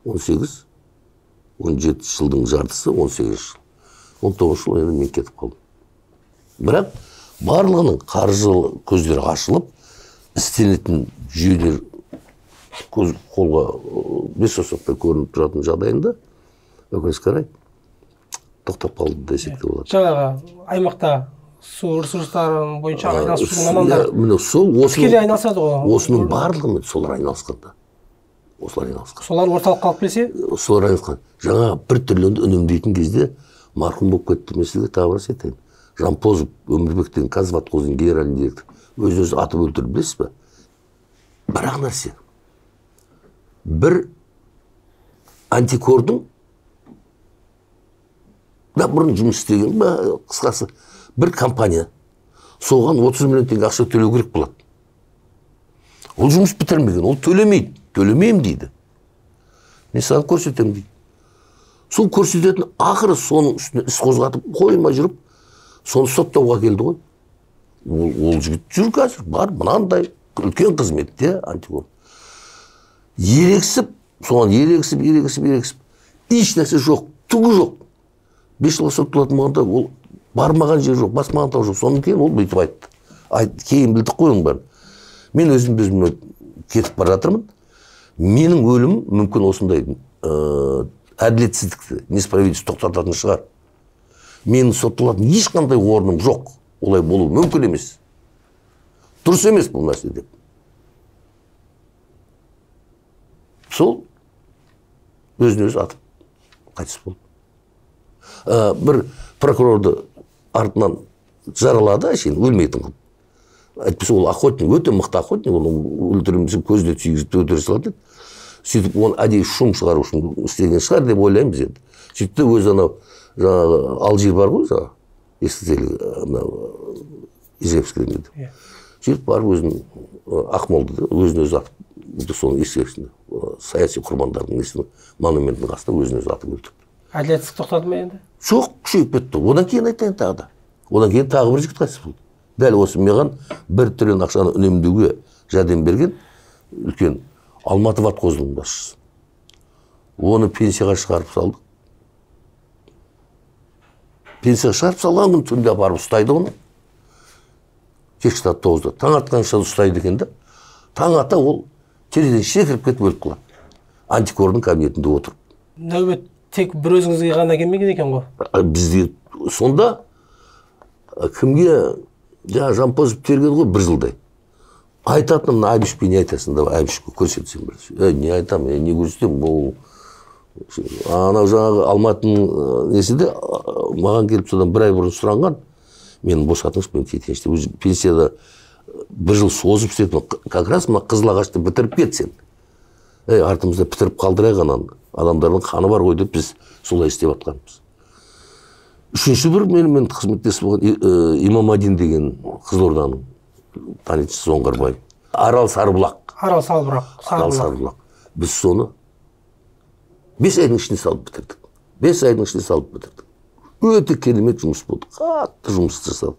17 жылдың жартысы 18 жыл. 19 жыл енді мен кетіп қалдым. Бірақ барлығының қаржы көздері ашылып, істелетін жүйелер қолға бес саусақтай көрініп тұратын жағдайында, өкінішке қарай, тоқтап қалды десек те болады. Жаңағы аймақта су ресурстары бойынша айналысудың мамандары тікелей айналысады ғой. Осының барлығымен солар айналысқанда. Солар орталыққа алып келсе? Солар айналысқан. Жаңа 1 триллионды үнемдейтін кезде марқұм болып кетті. Мен сізге тағы бір нәрсе айтайын. Жампозов Өмірбек деген Қазватқозының генеральный директор. Өзін-өзі атып өлтірді, білесіз бе? Бірақ нәрсе. Бір антикордың бұрын жұмыс істеген, қысқасы, бір компания соған 30 миллион теңге ақша төлеу керек болады. Ол жұмыс бітірмеген, ол төлемейді, төлемеймін дейді. Мен саған көрсетемін дейді. Сол көрсететін ақыры соның үстіне іс қозғатып қоймай жүріп, соны соттауға келді ғой. Ол жігіт жүр қазір, бар, мынандай үлкен қызметте антикор. Ерексіп, соған ерексіп, еш нәрсе жоқ, түгі жоқ. 5 жылға сотталатын болғанда ол бармаған жер жоқ, басмаған тау жоқ. Соның кейін ол бүйтіп айтты. Кейін білдік қой оның бәрін. Мен өзім кетіп бара жатырмын. Менің өлімім мүмкін осындай әділетсіздікті, несправедливость тоқтататын шығар. Менің сотталатын ешқандай орным жоқ. Олай болу мүмкін емес. Дұрыс емес бұл нәрсе деп. Сол өзін-өзі атып қайтыс болды. Бір прокурорды артынан жаралады, әшейін өлмейтін қылып. Әйтпесе ол охотник, өте мықты охотник, оны өлтіремізін көзіне түйгізіп өлтіре салады. Сөйтіп, оны әдейі шум шығару үшін істеген шығар деп ойлаймыз енді. Сөйтіп, өзі анау жаңағы Алжир бар ғой, жаңағы Ижевскіден деді. Сөйтіп барып өзін Ақмолды өзін-өзі атып, соның ескерісінде саяси құрбандардың монументінің қасында өзін-өзі атып өлтірді. Әділетсіздік тоқтады ма енді? Жоқ, күшейіп кетті. Одан кейін айтайын тағы да. Одан кейін тағы бір жігіт қайтыс болды. Дәл осы маған 1 триллион ақшаны үнемдеуге жәрдем берген үлкен Алматы Ватқозының басшысы. Оны пенсияға шығарып салды. Пенсияға шығарып салған күн түнде апарып ұстайды оны. Кешкі сағат 9-да. Таң атқанша ұстайды екен де. Таң ата ол терезеден секіріп кетіп өліп қалады. Антикордың кабинетінде отырып. Нәубет тек бір өзіңізге ғана келмеген екен ғой? Бізде сонда кімге Жампозов терген ғой 1 жылдай. Айтатыным, Әбішпен не айтасың да, Әбішке көрсетсем бір. Не айтам, не көрсетем, бұл... Анау жаңағы Алматының несінде маған келіп содан 1 ай бұрын сұранған, мен босатыңыз, мен кетеншті. Пенсияда 1 жыл созып істетін, как раз мына Қызылағашты бітіріп кетсен. Артымызда бітіріп қалдырайық ананы. Адамдардың қаны бар ғой деп біз солай істеп атқанбыз. Үшінші бір мен қызметтес болған Имамадин деген Қызылорданың танитшысы Оңғарбай. Арал Сарыбұлақ. Арал Сарыбұлақ. Біз соны 5 айдың ішіне салып бітірдік. 5 айдың ішіне салып бітірдік. Өте керемет жұмыс болды. Қатты жұмыс жасадық.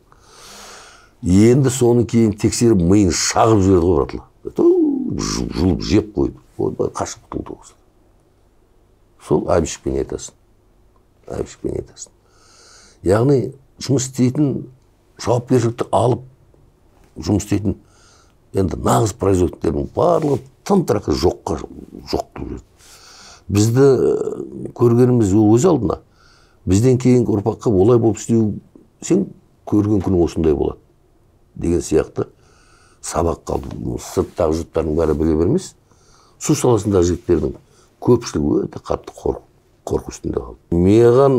Енді соны кейін тексеріп миын шағып жіберді ғой братла. Жұлып жеп қойды. Қашып құтылды осы. Сол Әбішпен айтасың. Яғни жұмыс істейтін, жауапкершілікті алып жұмыс істейтін енді нағыз производителердің барлығы тым-тырақы жоқ тұрып. Бізді көргеніміз өз алдына. Бізден кейінгі ұрпаққа олай болып істеу, сен көрген күнің осындай болады деген сияқты сабақ қалды. Сырттағы жұрттардың бәрі біле бермес. Су саласындағы жігіттердің көпшілігі өте қатты қорқу үстінде қалды. Маған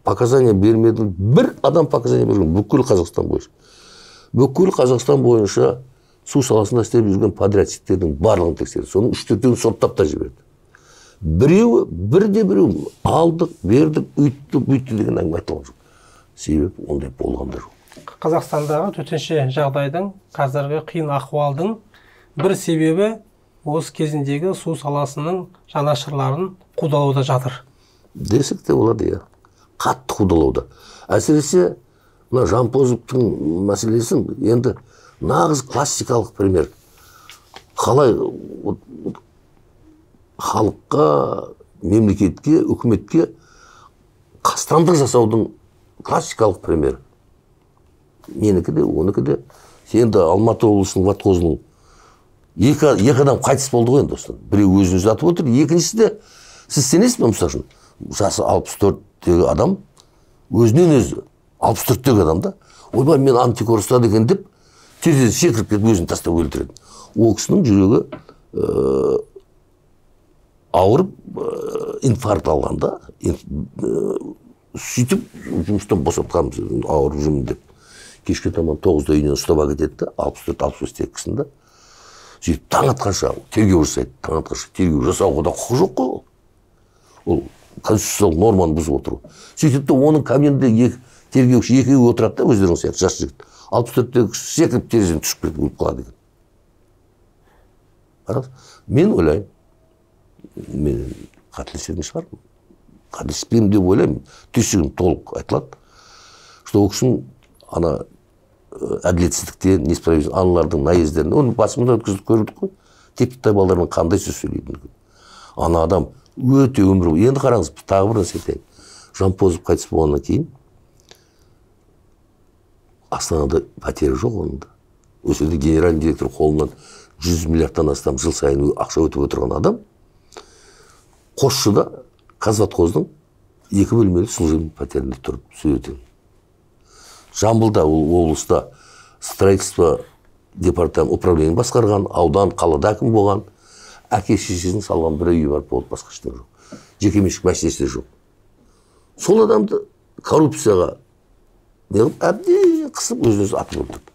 показания бермеді. Бір адам показания берген бүкіл Қазақстан бойынша. Бүкіл Қазақстан бойынша су саласында істеп жүрген подрядчиктердің барлығын тексерді. Соның 3-4-ін соттап та жіберді. Біреу алдық, бердік, үйтті деген әңгіме айтылған жоқ. Себеп ондай болғанда жоқ. Қазақстандағы төтенше жағдайдың, қазіргі қиын ахуалдың бір себебі осы кезіндегі су саласының жанашырларын қудалауда жатыр. Десек те болады, иә. Қатты қудалауда. Әсіресе Жампозовтың мәселесін енді нағыз классикалық пример. Қалай халыққа, мемлекетке, үкіметке қастандық жасаудың классикалық пример. Менікі де, оныкі де. Енді Алматы облысының Ватқозының екі адам қайтыс болды ғой енді достан. Біреу өзін-өзі атып отыр, екіншісі де, сіз сенесіз бе мысал үшін, жасы 64-тегі адам, өзінен өзі 64-тегі адамда, ойбай мен антикор ұстады екен деп, терезеден секіріп кетіп өзін тастап өлтіреді. Ол кісінің жүрегі ауырып, инфаркт алғанда, сөйтіп жұмыстан босатқанбыз, ауырып жүрмін деп. Кешке таман 9-да үйінен ұстап кетеді, 64-65 текісінде. Сөйтіп таң атқанша тергеу жасайды, таң атқанша тергеу жасауға да құқы жоқ қой. Ол конституциялық норманы бұзып отыр. Сөйтіп те оның кабинетінде тергеуші екеуі отырады да, өздерінің сияқты жас жігіт. 64-тегі секіріп терезеден түсіп кетіп өліп қалады екен. Мен ойлаймын, мен қателесетін шығармын. Қателеспеймін деп ойлаймын. Түйсігім толық айтылады. Что ол кісінің ана әділетсіздіктен, несправедливость, аналардың наездерін, оны басымызда өткізіп көрдік қой. Тепті балалармен қандай сөз сөйлейтін. Ана адам өте өмірі. Енді қараңыз, тағы бір нәрсе айтайын. Жампозов қайтыс болғаннан кейін Астанада пәтері жоқ онында. Осы жерде генеральный директор қолынан 100 миллиардтан астам жыл сайын ақша өтіп отырған адам Қосшыда Қазватқоздың 2 бөлмелі служебный пәтерінде тұрып сөйлеткен. Жамбылда, облыста строительство департамент управление басқарған, аудан, қалада әкім болған, әке шешесінің салған бір үйі бар, болды, басқа ештеңе жоқ. Жекеменшік мәселесі жоқ. Сол адамды коррупцияға неғып әбден қысып өзін-өзі атып өлтірді.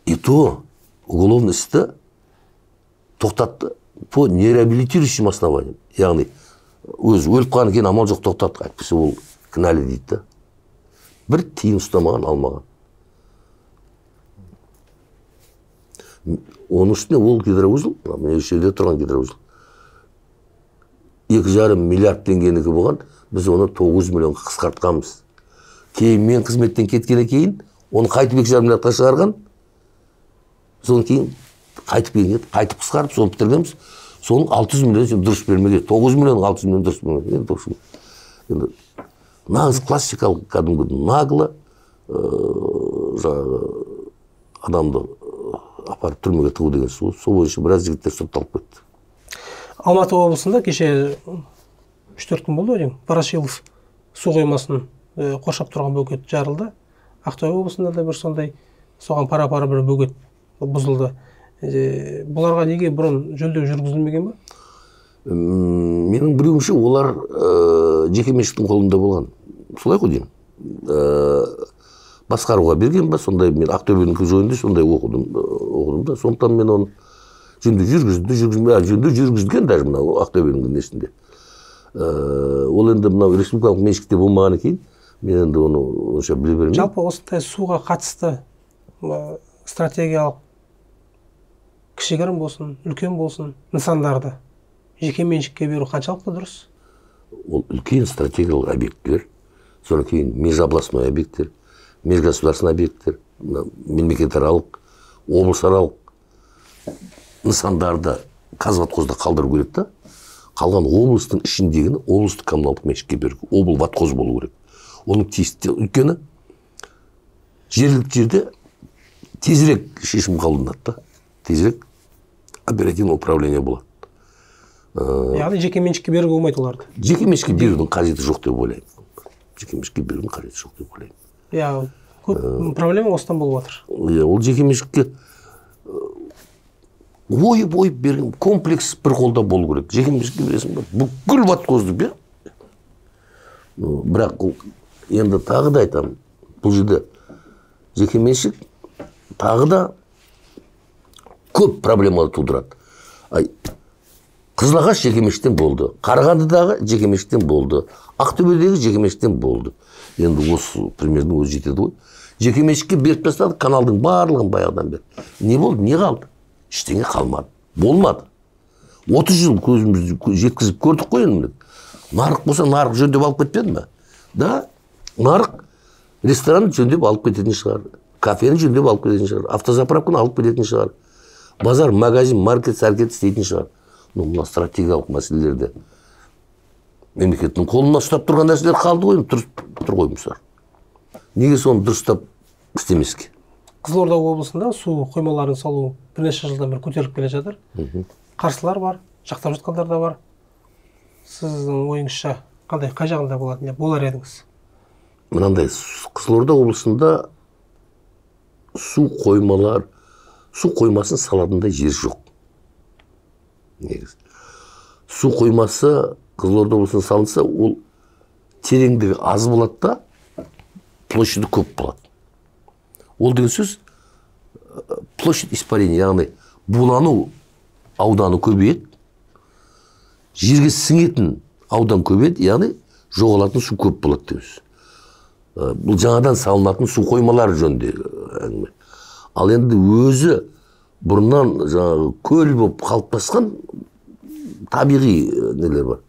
И то уголовный істі тоқтатты по нереабилитирующим основаниям. Яғни өзі өліп қалғаннан кейін амал жоқ тоқтатты. Әйтпесе ол кінәлі дейді. Бір тиын ұстамаған, алмаған. Оның үстіне ол гидроузел, мен осы жерде тұрған гидроузел, 2,5 миллиард теңгенікі болған, біз оны 9 миллионға қысқартқанбыз. Кейін мен қызметтен кеткеннен кейін, оны қайтып 2,5 миллиардқа шығарған, содан кейін қайтып келген, қайтып қысқарып, соны бітіргенбіз. Соның 600 миллион дұрыс бермеген, 9 миллион 600 миллион дұрыс бермеген. Енді нағыз классикалық кәдімгі наглы адамды апарып түрмеге тығу деген сол бойынша біраз жігіттер сотталып кетті. Алматы облысында кеше 3-4 күн болды деймін. Ворошилов су қоймасын қоршап тұрған бөгет жарылды. Ақтөбе облысында да бір сондай соған пара-пара бір бөгет бұзылды. Бұларға неге бұрын жөндеу жүргізілмеген ба? Менің білуімше олар жекеменшіктің қолында болған. Солай ғой деймін. Басқаруға берген ба, сондай мен Ақтөбенің жөнінде сондай оқыдым да. Сондықтан мен оны жөндеу жүргізген даже мынау Ақтөбенің несінде. Ол енді мынау республикалық меншікте болмағаннан кейін мен енді оны онша біле бермеймін. Жалпы осындай суға қатысты стратегиялық кішігірім болсын, үлкен болсын, нысандарды жеке меншікке беру қаншалықты дұрыс? Ол үлкен стратегиялық объектілер, содан кейін межобластной объекттер, межгосударственный объекттер, мемлекетаралық, облысаралық нысандарды Қазватқозда қалдыру керек та, қалған облыстың ішіндегіні облыстық коммуналдық меншікке беру, облватқоз болу керек. Оның тиісті өйткені жергілікті жерде тезірек шешім қабылданады да, тезірек оперативный управление болады. Яғни жеке меншікке беруге болмайды оларды. Жеке меншікке берудің қажеті жоқ деп ойлаймын. Жеке меншікке берудің қажеті жоқ деп ойлаймын. Иә, көп проблема осыдан болып жатыр. Ол жеке меншікке ойып берген комплекс бір қолда болу керек. Жеке меншікке бересің ба? Бүкіл ватқозды бер. Бірақ енді тағы да айтамын, бұл жерде жеке меншік тағы да көп проблемалы тудырады. Қызылағаш жекеменшіктен болды, Қарағандыдағы жекеменшіктен болды, Ақтөбедегі жекеменшіктен болды. Енді осы примердің өзі жетеді ғой. Жекеменшікке беріп тастады, каналдың барлығын баяғыдан бер. Не болды, не қалды? Ештеңе қалмады, болмады. 30 жыл көзімізді жеткізіп көрдік қой енді. Нарық болса, нарық жөндеп алып кетпеді ме? Да, нарық ресторан жөндеп алып кететін шығар, кафені жөндеп алып кететін шығар, автозаправканы алып кететін шығар, базар, магазин, маркет, сәркет істейтін шығар. Мына стратегиялық мәселелерде мемлекеттің қолына ұстап тұрған нәрселер қалды ғой, тұр ғой мысар. Неге соны дұрыстап істемеске? Қызылорда облысында су қоймаларын салу бірнеше жылдан бері көтеріліп келе жатыр. Қарсылар бар, жақтап жатқандар да бар. Сіздің ойыңызша қандай, қай жағында болар едіңіз? Мынандай, Қызылорда облысында су қоймасын салатындай жер жоқ. Су қоймасы Қызылорда облысында салынса, ол тереңдігі аз болады да, площади көп болады. Ол деген сөз площадь испарения, яғни булану ауданы көбейеді, жерге сіңетін аудан көбейеді, яғни жоғалатын су көп болады деген сөз. Бұл жаңадан салынатын су қоймалары жөнінде әңгіме. Ал енді өзі бұрыннан жаңағы көл болып қалыптасқан табиғи нелер бар.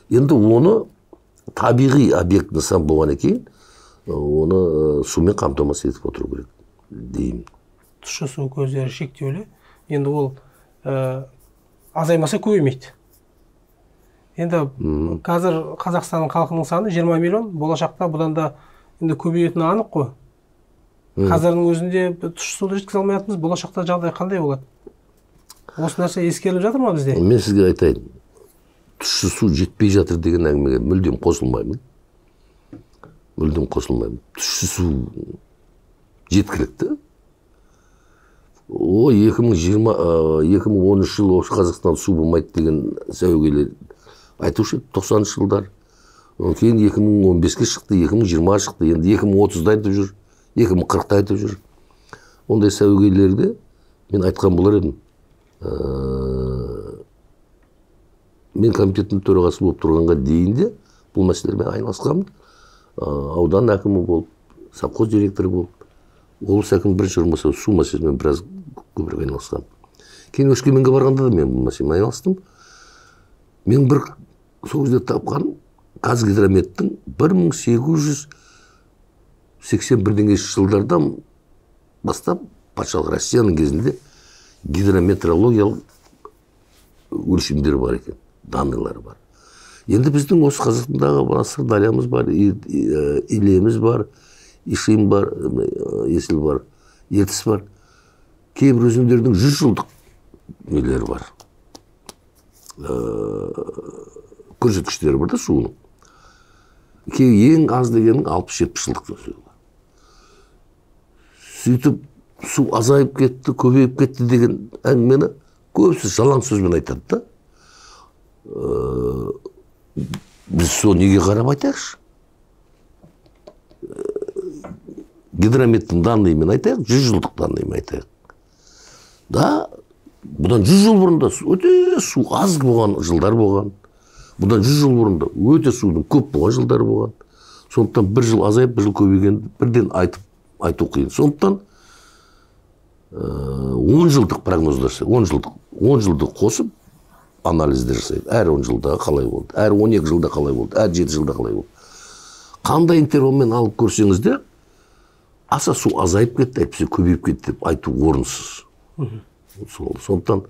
Енді оны табиғи объект нысан болғаннан кейін оны сумен қамтамасыз етіп отыру керек деймін. Тұщы су көздері шектеулі. Енді ол азаймаса көбеймейді. Енді қазір Қазақстанның халқының саны 20 миллион, болашақта бұдан да енді көбейетіні анық қой. Қазірдің өзінде тұщы суды жеткізе алмайтынбыз, болашақта жағдай қандай болады? Осы нәрсе ескеріліп жатыр ма бізде? Мен сізге айтайын, тұщы су жетпей жатыр деген әңгімеге мүлдем қосылмаймын. Тұщы су жеткілікті. 2013 жылы Қазақстан су болмайды деген сәуегейлер айтушы 90 жылдар. Кейін 2015-ке шықты, 2020 шықты, енді 2030-да айтып жүр, 2040-да айтып жүр. Ондай сәуегейлерді мен айтқан болар едім. Мен комитеттің төрағасы болып тұрғанға дейін де бұл мәселелермен айналысқанмын. Аудан әкімі болып, совхоз директоры болып, облыс әкімі бірінші орынбасары су мәселесімен біраз көбірек айналысқан. Кейін Өскеменге барғанда да мен бұл мәселемен айналыстым. Мен бір сол кезде тапқан Қазгидрометтің 1881 жылдардан бастап патшалық Россияның кезінде гидрометеорологиялық өлшемдері бар екен, данныйлары бар. Енді біздің осы Қазақстандағы Сырдариямыз бар, Илеміз бар, Ишим бар, Есіл бар, Ертіс бар. Кейбір өзендердің 100 жылдық нелері бар. Көрсеткіштері бар да суының. Ең аз дегенің 60-70 жылдық. Сөйтіп су азайып кетті, көбейіп кетті деген әңгімені көбісі жалаң сөзбен айтады да. Біз соны неге қарап айтайықшы? Гидрометтің данныймен айтайық, 100 жылдық данныймен айтайық. Да, бұдан 100 жыл бұрында өте су аз болған жылдар болған. Бұдан 100 жыл бұрында өте судың көп болған жылдар болған. Сондықтан бір жыл азайып, бір жыл көбейген бірден айту қиын. Сондықтан 10 жылдық прогноздар, 10 жылдық қосып анализдер жасайды. Әр 10 жылда қалай болды, әр 12 жылда қалай болды, әр 7 жылда қалай болды. Қандай интервалмен алып көрсеңіз де, аса су азайып кетті, әйтпесе көбейіп кетті деп айту орынсыз. Сондықтан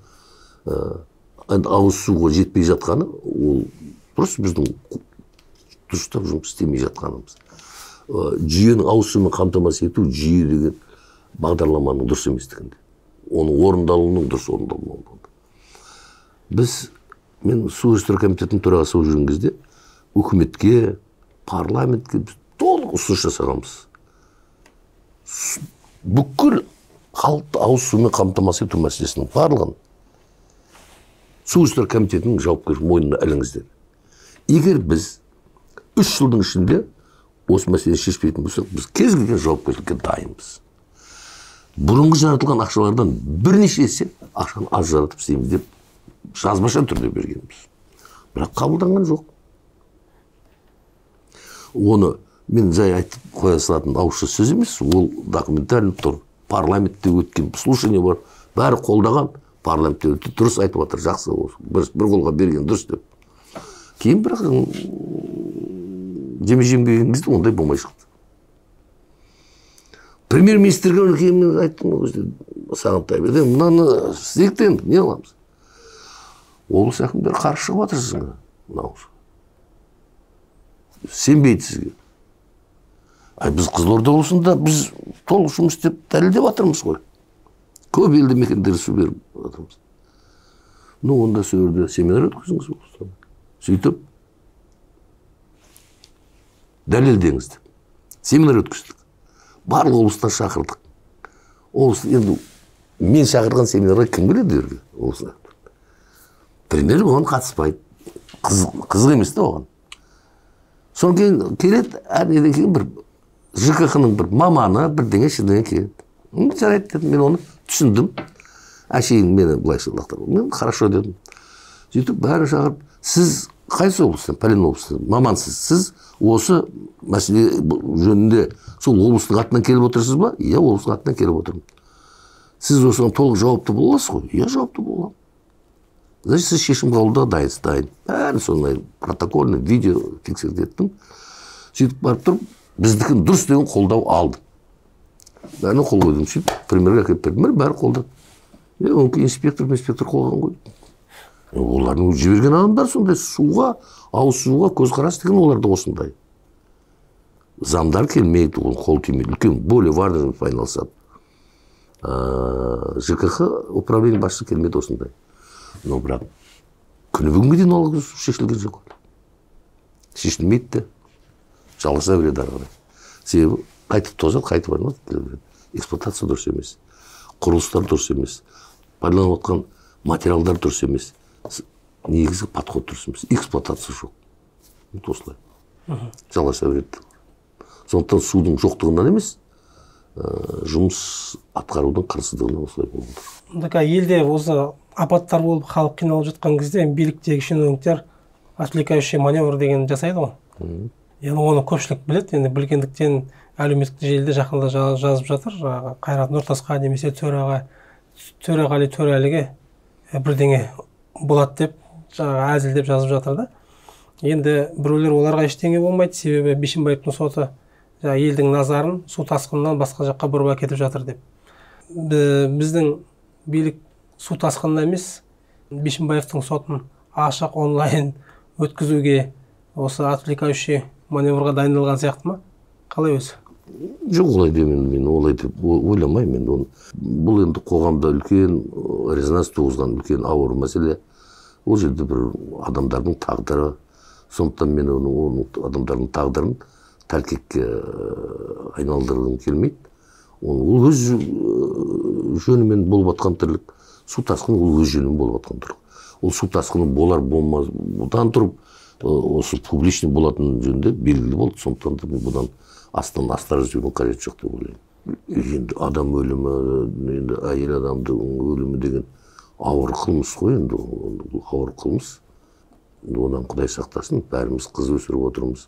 ауыз суға жетпей жатқаны, ол просто біздің дұрыстап жұмыс істемей жатқанымыз. Жүйенің ауыз сумен қамтамасыз ету жүйе деген бағдарламаның дұрыс еместігінде. Оның орындалуының дұрыс орындалмауында. Мен су ресурстары комитетінің төрағасы болып жүрген кезде үкіметке, парламентке толық ұсыныс жасағанбыз. Бүкіл халықты ауыз сумен қамтамасыз ету мәселесінің барлығын су ресурстары комитетінің жауапкершілігін мойнына іліңіздер. Егер біз 3 жылдың ішінде осы мәселені шешпейтін болсақ, біз кез келген жауапкершілікке дайынбыз. Бұрынғы жаратылған ақшалардан бірнеше есе ақшаны аз жаратып істейміз деп жазбаша түрде бергенбіз. Бірақ қабылданған жоқ. Оны мен жай айтып қоя салатын ауызша сөз емес, ол документально тұр. Парламентте өткен слушание бар, бәрі қолдаған, парламентте өтті, дұрыс айтып жатыр, жақсы, бір қолға берген дұрыс деп. Кейін бірақ жеме-жем келген кезде ондай болмай шықты. Премьер-министрге кейін мен айттым, Сағынтай, мынаны істейіктен не аламыз? Облыс әкімдері қарсы шығып жатыр сізге. Сенбейді сізге. Біз Қызылорда облысында біз толық жұмыс істеп дәлелдеп жатырмыз ғой. Көп елді мекендер су беріп жатырмыз. Онда сөйерде семинар өткізіңіз. Сөйтіп дәлелдеңіз деп. Семинар өткіздік. Барлық облыстан шақырдық. Енді мен шақырған семинарға кім келеді жерге? Премьер оған қатыспайды. Қызық емес те оған. Содан кейін келеді, әнеден кейін бір ЖКХ-ның бір маманы бірдеңе келеді. Жарайды дедім, мен оны түсіндім. Әшейін мені былайша лақтырып. Мен хорошо дедім. Сөйтіп бәрі шақырып, сіз қайсы облыстан, Пәлен облыстан мамансыз, сіз осы мәселе жөнінде сол облыстың атынан келіп отырсыз ба? Иә, облыстың атынан келіп отырмын. Сіз осыған толық жауапты бола аласыз ғой? Иә, жауапты боламын. Значит, сіз шешім қабылдауға дайынсыз, дайын. Бәрін сондай протокольный видео фиксировать сөйтіп барып тұрып, біздікін дұрыс деген қолдау алдым. Бәріне қол қойдым, сөйтіп, примерге әкеліп бердім, бәрі қолдады. Онке инспектор қолған қойды. Олардың жіберген адамдар сондай суға, ауыз суға көзқарас деген оларда осындай. Замдар келмейді, ол қол тимейді, үлкен, более важный айналысады. ЖКХ управление басшысы келмейді осындай. Но бірақ күні бүгінге дейін ол шешілген жоқ. Шешілмейді де, жалғаса береді ары қарай. Себебі қайтып тозады, қайтып бармады, эксплуатация дұрыс емес, құрылыстар дұрыс емес, пайдаланып отқан материалдар дұрыс емес, негізгі подход дұрыс емес, эксплуатация жоқ. Осылай. Жалғаса береді. Сондықтан судың жоқтығынан емес, жұмыс атқарудың қырсыздығынан осылай болды. Елде осы апаттар болып, халық қиналып жатқан кезде биліктегі шенеуніктер отвлекающий маневр деген жасайды ғой. Енді оны көпшілік біледі, енді білгендіктен әлеуметтік желіде жақында жазып жатыр. Қайрат Нұртасқа немесе Төреғали Төрәліге бірдеңе болады деп, әзілдеп жазып жатыр да. Енді біреулер оларға ештеңе болмайды, себебі Бишімбаевтың соты елдің назарын су тасқынынан басқа жаққа бұрып әкетіп жатыр деп. Біздің билік су тасқынына емес, Бишімбаевтың сотын ашық онлайн өткізуге осы отвлекающий маневрға дайындалған сияқты ма? Қалай өзі? Жоқ, олай демен, мен олай деп ойламаймын. Бұл енді қоғамда үлкен резонанс туғызған үлкен ауыр мәселе. Ол жерде бір адамдардың тағдыры, сондықтан мен оның адамдардың тағдырын тәлкекке айналдырғым келмейді. Ол өз жөнімен болып атқан тірлік. Су тасқыны ол өз жөнімен болып атқан тірлік. Ол су тасқыны болар болмас, бұдан тұрып осы публичный болатын жөнінде белгілі болды. Сондықтан да бұдан астар іздеудің қажеті жоқ деп ойлаймын. Енді адам өлімі, енді әйел адамдың өлімі деген ауыр қылмыс қой, енді ауыр қылмыс. Одан Құдай сақтасын, бәріміз қыз өсіріп отырмыз.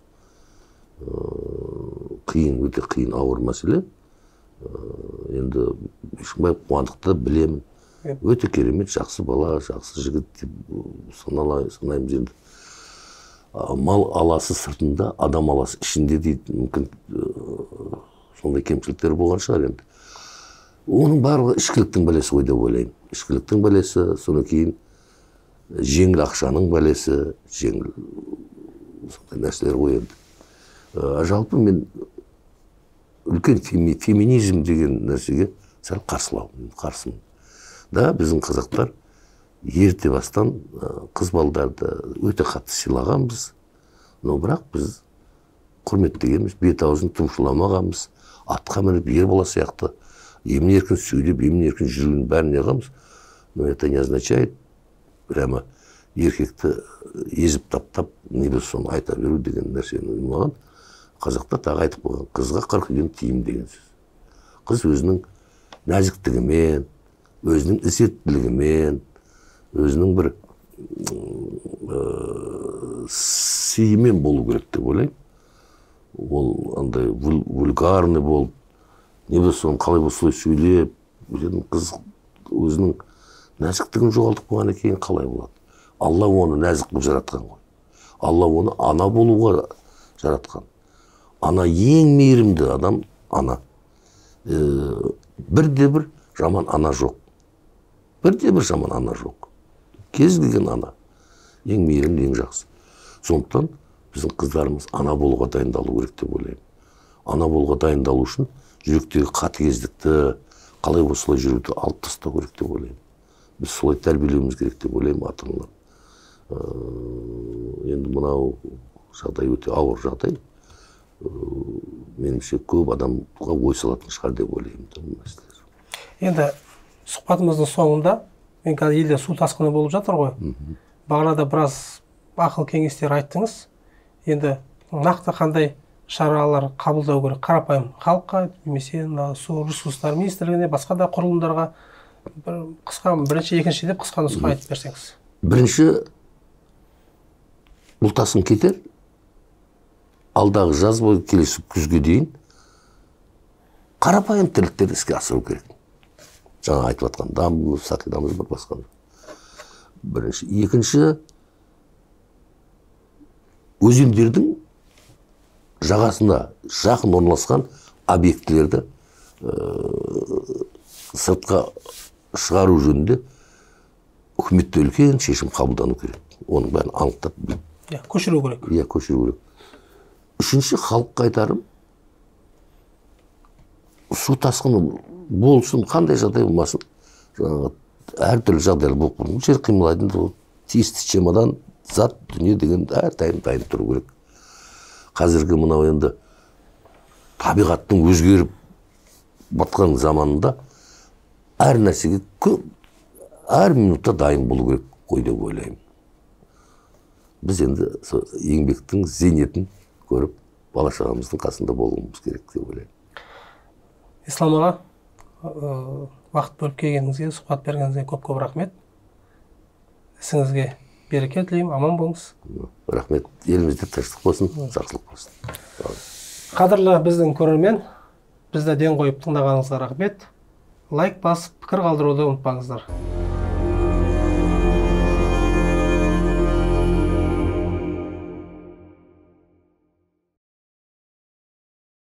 Қиын, өте қиын ауыр мәселе. Енді Бишімбаев қуандықты білемін. Өте керемет, жақсы бала, жақсы жігіт деп санаймыз енді. Мал аласы сыртында, адам аласы ішінде дейді, мүмкін сондай кемшіліктер болған шығар енді. Оның барлығы ішкіліктің бәлесі ғой деп ойлаймын. Ішкіліктің бәлесі, содан кейін жеңіл ақшаның бәлесі, жеңіл сондай нәрселер ғой енді. Жалпы мен үлкен феминизм деген нәрсеге сәл қарсымын. Да, біздің қазақтар ерте бастан қыз балдарды өте қатты сыйлағанбыз, но бірақ біз құрметтегенбіз, бет-аузын тұмшыламағанбыз, атқа мініп ер бала сияқты емін-еркін сөйлеп, емін-еркін жүруін бәрін неғамыз. Но это не означает прямо еркекті езіп таптап, не біз соны айта беру деген нәрсені маған қазақта тағы айтып қойған, қызға 40 үйден тиім деген сөз. Қыз өзінің нәзіктігімен, өзінің ісеттілігімен, өзінің бір сыйымен болу керек деп ойлаймын. Ол андай вульгарный болып, не болса соны қалай болса сөйлеп, қыз өзінің нәзіктігін жоғалтып қойғаннан кейін қалай болады? Алла оны нәзік қылып жаратқан ғой. Алла оны ана болуға жаратқан. Ана ең мейірімді адам ана. Бірде-бір жаман ана жоқ. Бірде-бір жаман ана жоқ. Кез келген ана. Ең мейірімді, ең жақсы. Сондықтан біздің қыздарымыз ана болуға дайындалу керек деп ойлаймын. Ана болуға дайындалу үшін жүректегі қатыгездікті, қалай осылай жүруді алып тастау керек деп ойлаймын. Біз солай тәрбиелеуіміз керек деп ойлаймын ата-аналар. Енді мынау жағдай өте ауыр жағдай. Меніңше көп адамға ой салатын шығар деп ойлаймын. Енді сұхбатымыздың соңында, мен қазір елде су тасқыны болып жатыр ғой. Бағанада біраз ақыл кеңестер айттыңыз. Енді нақты қандай шаралар қабылдау керек қарапайым халыққа немесе су ресурстары министрлігіне басқа да құрылымдарға бірінші екінші деп қысқа нұсқа айтып берсеңіз. Бірінші, бұл тасқын кетер, алдағы жаз бойы келесі күзге дейін қарапайым тірліктерді іске асыру керек. Жаңа айтып жатқан дамбы, сақидамыз бір басқа. Бірінші. Екінші, өзендердің жағасына жақын орналасқан объектілерді сыртқа шығару жөнінде үкіметте үлкен шешім қабылдану керек. Оның бәрін анықтап көшіру керек. Көшіру керек. Үшінші, халыққа айтарым, су тасқыны болсын, қандай жағдай болмасын, әртүрлі жағдайлар болып тұрмын. Жер қимылайтын тиісті чемодан зат дүние деген әрдайым дайын тұру керек. Қазіргі мынау енді табиғаттың өзгеріп батқан заманында әр нәрсеге әр минутта дайын болу керек қой деп ойлаймын. Біз енді еңбектің зейнетін көріп, бала-шағамыздың қасында болуымыз керек деп ойлаймын. Ислам аға, уақыт бөліп келгеніңізге, сұхбат бергеніңізге көп-көп рахмет. Ісіңізге береке тілеймін, аман болыңыз. Рахмет. Елімізде тыныштық болсын, жақсылық болсын. Қадірлі біздің көрермен, бізді ден қойып тыңдағаныңызға рахмет. Лайк басып, пікір қалдыруды ұмытпаңыздар.